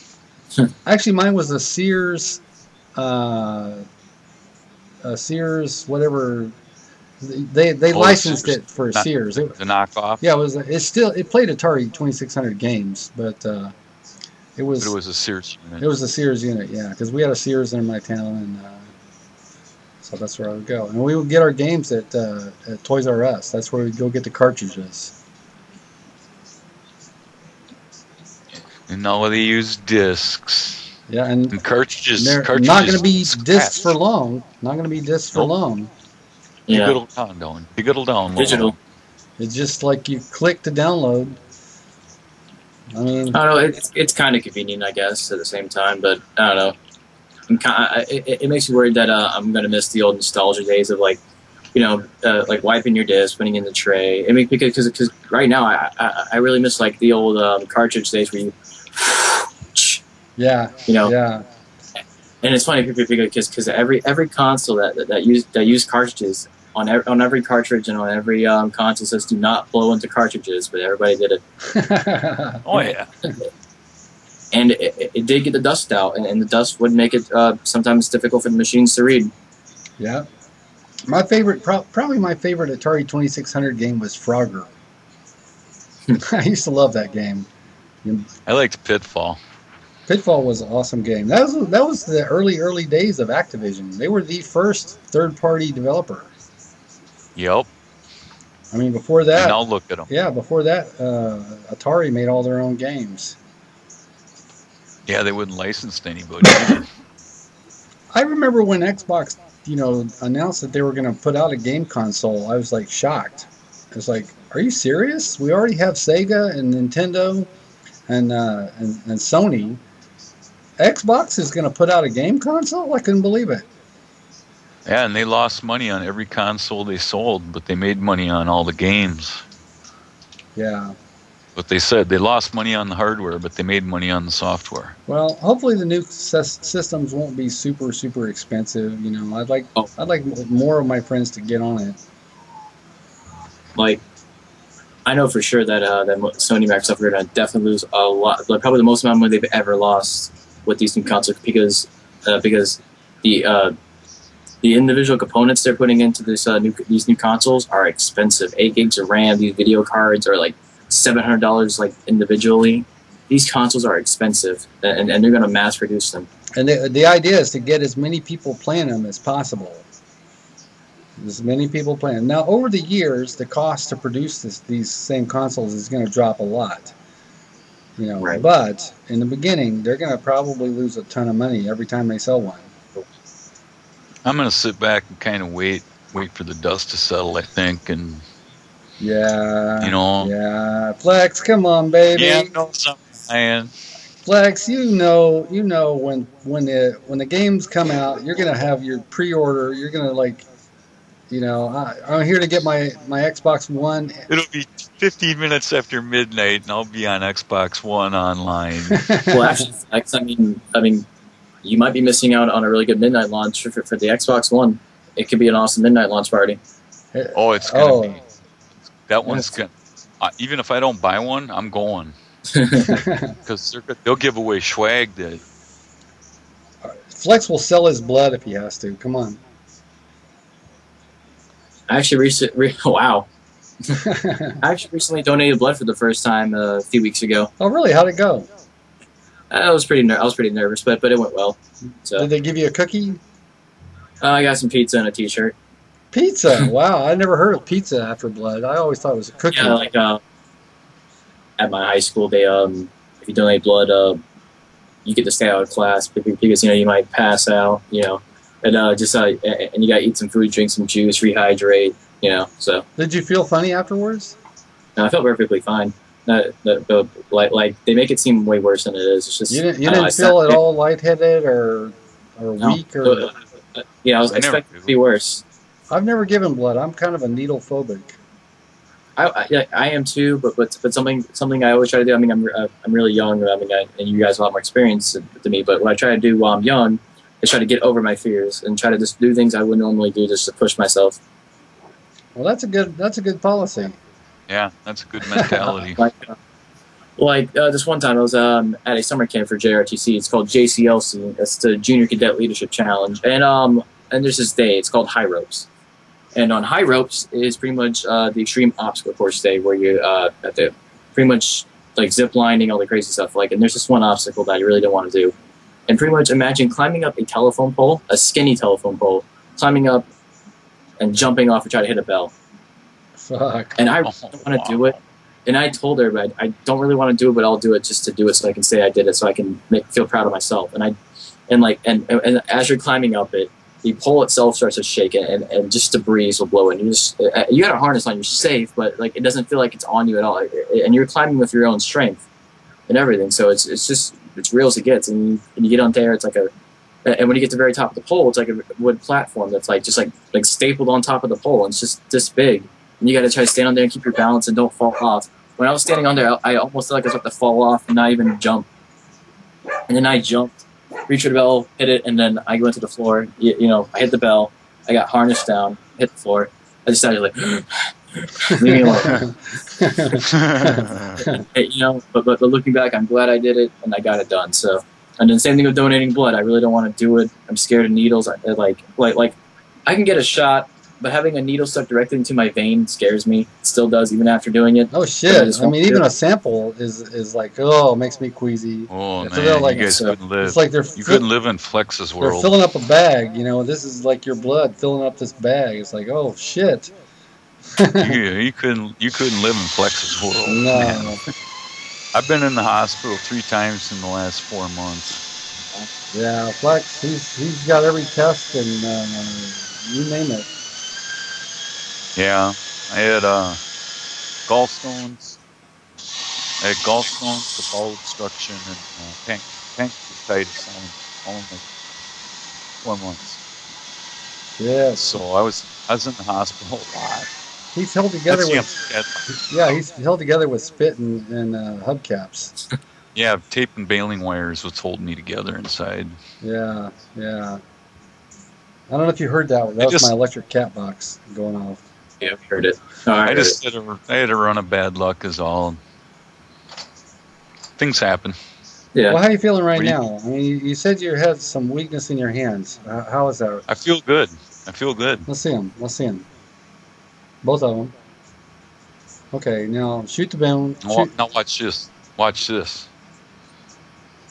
Actually, mine was a Sears, whatever. They licensed it for Sears. The knockoff. Yeah, it played Atari 2600 games, but it was a Sears unit. It was a Sears unit, yeah, because we had a Sears in my town, and so that's where I would go. And we would get our games at Toys R Us. That's where we'd go get the cartridges. And now they use discs. Yeah, and cartridges. They're not going to be discs for long. Not going to be discs for long. Yeah. Digital. It's just like you click to download. I mean, I don't know. It's kind of convenient, I guess, at the same time. But I don't know. It makes me worried that I'm gonna miss the old nostalgia days of, like, you know, like wiping your disc, putting in the tray. I mean, because right now I really miss like the old cartridge days where you. Yeah. You know. Yeah. And it's funny because every console that use cartridges on every cartridge and on every console says do not blow into cartridges, but everybody did it. Oh yeah. And it did get the dust out, and the dust would make it sometimes difficult for the machines to read. Yeah. My favorite, probably my favorite Atari 2600 game was Frogger. I used to love that game. I liked Pitfall. Pitfall was an awesome game. That was the early days of Activision. They were the first third-party developer. Yep. I mean, before that. And now look at them. Yeah, before that, Atari made all their own games. Yeah, they wouldn't license to anybody. I remember when Xbox, you know, announced that they were going to put out a game console. I was like shocked. I was like, "Are you serious? We already have Sega and Nintendo and Sony. Xbox is going to put out a game console? I couldn't believe it." Yeah, and they lost money on every console they sold, but they made money on all the games. Yeah. But they said they lost money on the hardware, but they made money on the software. Well, hopefully the new systems won't be super expensive. You know, I'd like more of my friends to get on it. Like, I know for sure that that Sony Microsoft are going to definitely lose a lot, like probably the most amount of money they've ever lost with these new consoles, because the individual components they're putting into these new consoles are expensive. 8 gigs of RAM. These video cards are like $700 like individually. These consoles are expensive, and they're going to mass produce them. And the idea is to get as many people playing them as possible. As many people playing. Now, over the years, the cost to produce these same consoles is going to drop a lot. You know, right. But in the beginning, they're going to probably lose a ton of money every time they sell one. I'm going to sit back and kind of wait for the dust to settle, I think, and yeah, you know, yeah, Flex, come on, baby. Yeah, no, man. Flex, you know when the games come out, you're gonna have your pre-order. You're gonna like, I'm here to get my Xbox One. It'll be 15 minutes after midnight, and I'll be on Xbox One online. Well, actually, Flex, I mean, you might be missing out on a really good midnight launch for the Xbox One. It could be an awesome midnight launch party. Oh, it's gonna be. That one's gonna. Even if I don't buy one, I'm going because they'll give away swag that. Flex will sell his blood if he has to. Come on. I actually recently donated blood for the first time a few weeks ago. Oh, really? How'd it go? I was pretty nervous, but it went well. So did they give you a cookie? I got some pizza and a T-shirt. Pizza? Wow, I never heard of pizza after blood. I always thought it was a cookie. Yeah, like at my high school, they if you donate blood, you get to stay out of class because you might pass out, and and you got to eat some food, drink some juice, rehydrate, So did you feel funny afterwards? No, I felt perfectly fine. Like they make it seem way worse than it is. It's just you didn't feel at all lightheaded or weak or. Yeah, I was expecting it to be worse. I've never given blood. I'm kind of a needle phobic. I am too, but something I always try to do. I mean, I'm really young. And you guys have a lot more experience than me. But what I try to do while I'm young is try to get over my fears and try to just do things I wouldn't normally do just to push myself. Well, that's a good policy. Yeah, that's a good mentality. This one time I was at a summer camp for JRTC. It's called JCLC. That's the Junior Cadet Leadership Challenge. And there's this day. It's called High Ropes. And on High Ropes is pretty much the extreme obstacle course day where you have to pretty much like zip lining, all the crazy stuff. And there's this one obstacle that I really don't want to do. And pretty much imagine climbing up a telephone pole, a skinny telephone pole, climbing up and jumping off and try to hit a bell. Fuck. And I don't want to do it. And I told her, but I don't really want to do it, but I'll do it just to do it so I can say I did it, so I can feel proud of myself. And as you're climbing up it, the pole itself starts to shake, and just a breeze will blow, and you got a harness on, you're safe, but it doesn't feel like it's on you at all, and you're climbing with your own strength and everything. So it's real as it gets, and you get on there, it's and when you get to the very top of the pole, it's like a wood platform that's just stapled on top of the pole, and it's just this big. And you got to try to stand on there and keep your balance and don't fall off. When I was standing on there, I almost felt like I was about to fall off and not even jump. And then I jumped, reached for the bell, hit it, and then I went to the floor. I hit the bell. I got harnessed down, hit the floor. I just started leave me alone. But looking back, I'm glad I did it and I got it done. So, and then same thing with donating blood. I really don't want to do it. I'm scared of needles. I can get a shot. But having a needle stuck directly into my vein scares me. It still does, even after doing it. Oh shit! I mean, even a sample is it makes me queasy. Oh it's man, you guys couldn't live. It's like you couldn't live in Flex's world. They're filling up a bag. This is like your blood filling up this bag. It's like, oh shit. you couldn't live in Flex's world. No. Man. I've been in the hospital 3 times in the last 4 months. Yeah, Flex. He's got every test and you name it. Yeah, I had gallstones. I had gallstones, the bowel obstruction, and pancreatitis all in 4 months. Yeah. So I was in the hospital a lot. He's held together he's held together with spit and hubcaps. Yeah, tape and baling wires was holding me together inside. Yeah. I don't know if you heard that. That was my electric cat box going off. Yeah, I heard it. I had a run of bad luck is all. Things happen. Yeah. Well, how are you feeling right now? I mean, you said you had some weakness in your hands. How is that? I feel good. Let's see them. Both of them. Okay, now shoot the bone. Now watch this.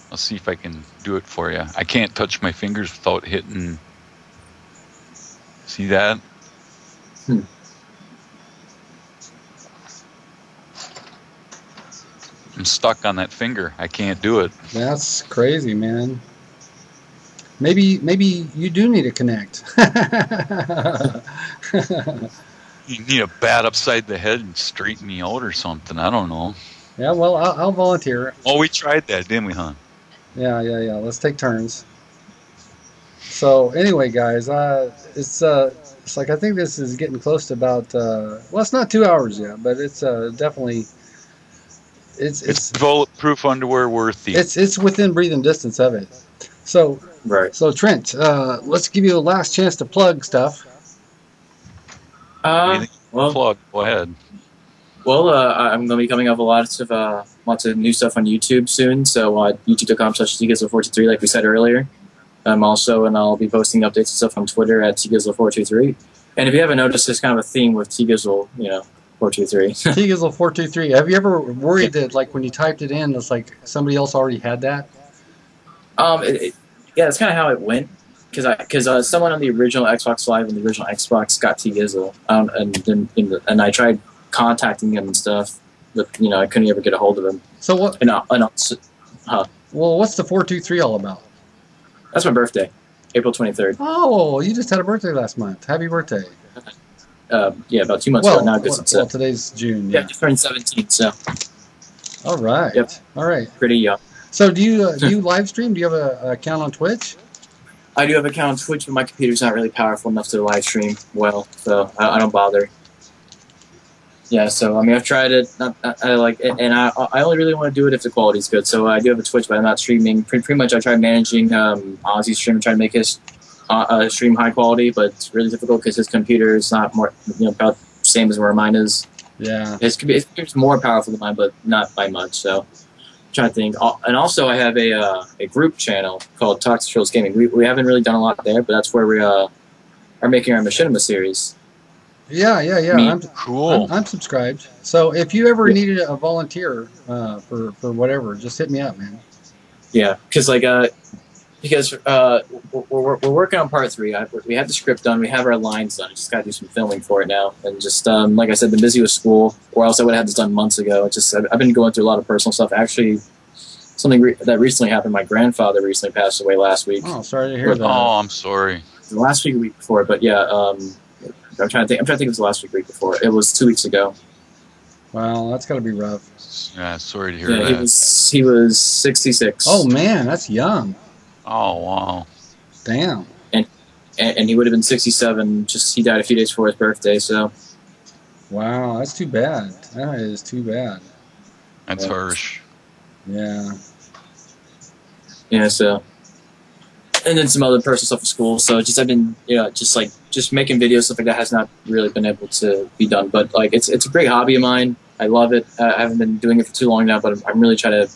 I'll see if I can do it for you. I can't touch my fingers without hitting. See that? I'm stuck on that finger. I can't do it. That's crazy, man. Maybe you do need to connect. You need a bat upside the head and straighten me out or something. I don't know. Yeah, well, I'll volunteer. Oh, we tried that, didn't we, huh? Yeah, yeah, yeah. Let's take turns. So anyway, guys, it's like I think this is getting close to about well, it's not 2 hours yet, but it's definitely it's It's it's bulletproof underwear worthy. it's within breathing distance of it. So Right. so Trent, let's give you a last chance to plug stuff. Anything Well, plug? Go ahead. well, I'm going to be coming up with lots of new stuff on YouTube soon. So youtube.com/Tgizzle423, like we said earlier. And I'll be posting updates and stuff on Twitter at Tgizzle423. And if you haven't noticed, there's kind of a theme with Tgizzle, 423. Tgizzle423. Have you ever worried that like when you typed it in, it's like somebody else already had that? Yeah, that's kind of how it went. Because someone on the original Xbox Live and the original Xbox got Tgizzle, and I tried contacting him and stuff, but I couldn't ever get a hold of him. So what? Well, what's the 423 all about? That's my birthday, April 23rd. Oh, you just had a birthday last month. Happy birthday! Yeah, about 2 months ago now. Well, today's June. Yeah, just turned 17, so. All right. Yep. All right. Pretty young. So do you live stream? Do you have an account on Twitch? I do have an account on Twitch, but my computer's not really powerful enough to live stream well, so I don't bother. Yeah, so I mean, I've tried it. I like it, and I only really want to do it if the quality's good. So I do have a Twitch, but I'm not streaming. Pretty much, I tried managing Ozzy's stream and trying to make his stream high quality, but it's really difficult because his computer is not about the same as where mine is. Yeah. His computer's more powerful than mine, but not by much. So I'm trying to think. And also, I have a group channel called Tgizzle423 Gaming. We haven't really done a lot there, but that's where we are making our Machinima series. Yeah. Cool. I'm subscribed. So if you ever needed a volunteer for whatever, just hit me up, man. Yeah, because we're working on part 3. We have the script done. We have our lines done. I just got to do some filming for it now. And just like I said, been busy with school, or else I would have had this done months ago. I've been going through a lot of personal stuff. Actually, something that recently happened. My grandfather recently passed away last week. Oh, sorry to hear that. Oh, I'm sorry. Last week, or week before, but yeah. I'm trying to think. It was last week before. It was 2 weeks ago. Wow, that's got to be rough. Yeah, sorry to hear Yeah, that. he was 66. Oh man, that's young. Oh, wow. Damn. And he would have been 67. He died a few days before his birthday. So. Wow, that's too bad. That is too bad. That's harsh. Yeah. Yeah. So. And then some other personal stuff at school. So I've been just making videos, stuff like that has not really been able to be done. But like it's a great hobby of mine. I love it. I haven't been doing it for too long now, but I'm really trying to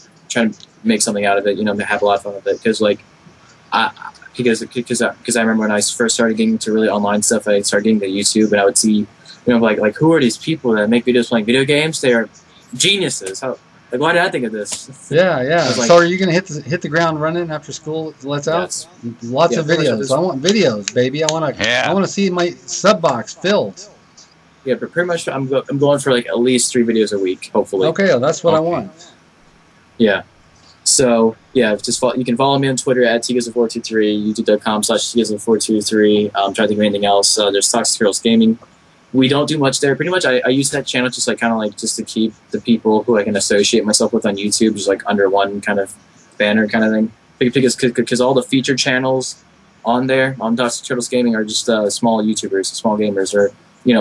make something out of it. Have a lot of fun with it because I remember when I first started getting into really online stuff, I started getting to YouTube and I would see like who are these people that make videos playing video games? They are geniuses. Why did I think of this? Yeah. Like, so are you gonna hit the ground running after school lets out? Yes. Lots of videos. I want videos, baby. I want to see my sub box filled. Yeah, but pretty much I'm going for like at least 3 videos a week, hopefully. Okay, well, that's what I want. Yeah. So yeah, you can follow me on Twitter at Tgizzle423, youtube.com/Tgizzle423. Try to think of anything else. There's Tgizzle423 Gaming. We don't do much there. Pretty much, I use that channel just to keep the people who I can associate myself with on YouTube, just like under one kind of banner kind of thing. Because all the featured channels on there on Tgizzle423 Gaming are just small YouTubers, small gamers, or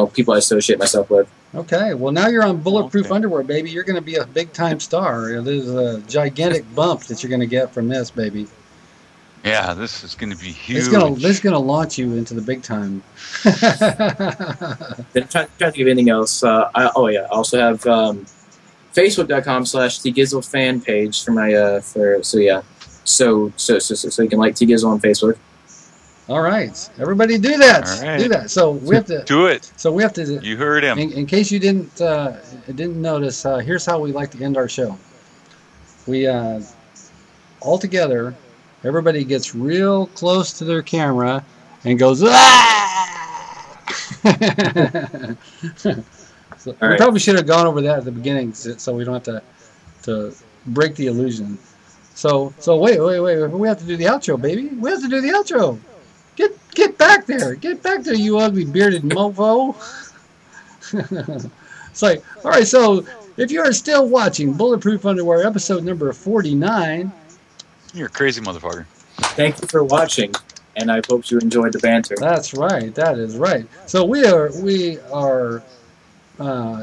people I associate myself with. Okay, well now you're on Bulletproof Underwear, baby. You're going to be a big time star. There's a gigantic bump that you're going to get from this, baby. Yeah, this is going to be huge. This is going to launch you into the big time. Then try to think of anything else. I also have Facebook.com/Tgizzle fan page for my so you can like Tgizzle on Facebook. All right, everybody do that. All right. Do that. So we have to do it. So we have to. You heard him. In case you didn't notice, here's how we like to end our show. We all together. Everybody gets real close to their camera and goes, ah! So we probably should have gone over that at the beginning so we don't have to break the illusion. So wait. We have to do the outro, baby. We have to do the outro. Get back there. Get back there, you ugly bearded mofo. It's like, all right, so if you are still watching Bulletproof Underwear episode number 49, You're a crazy motherfucker. Thank you for watching, and I hope you enjoyed the banter. That's right. That is right. So we are.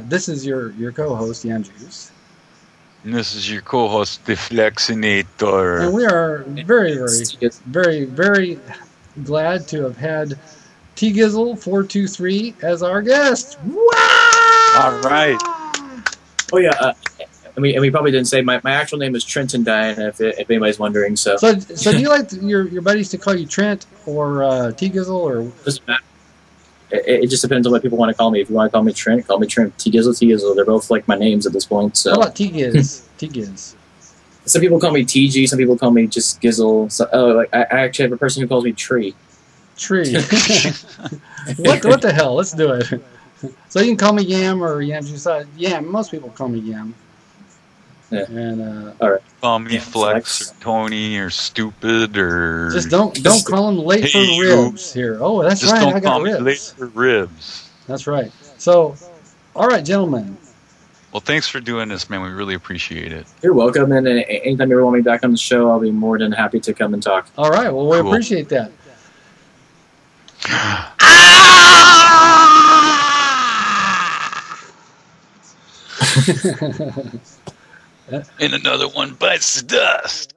This is your co-host Yam Juice, And this is your co-host, the Flexinator. and we are very glad to have had Tgizzle423 as our guest. Wow! All right. Oh yeah, and we probably didn't say my actual name is Trenton Diana, if anybody's wondering. So So do you like your buddies to call you Trent or Tgizzle or? it just depends on what people want to call me. If you want to call me Trent, call me Trent. Tgizzle. They're both like my names at this point. So How about Tgiz? Tgiz. some people call me TG. Some people call me just Gizzle. So, I actually have a person who calls me Tree. Tree. What the hell? Let's do it. So you can call me Yam or Yam Juice. Yam. Most people call me Yam. Yeah. And All right. Call me Yeah, Flex or Tony or Stupid or... just don't call them late for Hey, you. ribs here. Oh, that's Just right. don't I got call me ribs. late for ribs. That's right. So, all right, gentlemen. Well, thanks for doing this, man. We really appreciate it. You're welcome. And anytime you ever want me back on the show, I'll be more than happy to come and talk. All right. Well, we Cool. appreciate that. And another one bites the dust.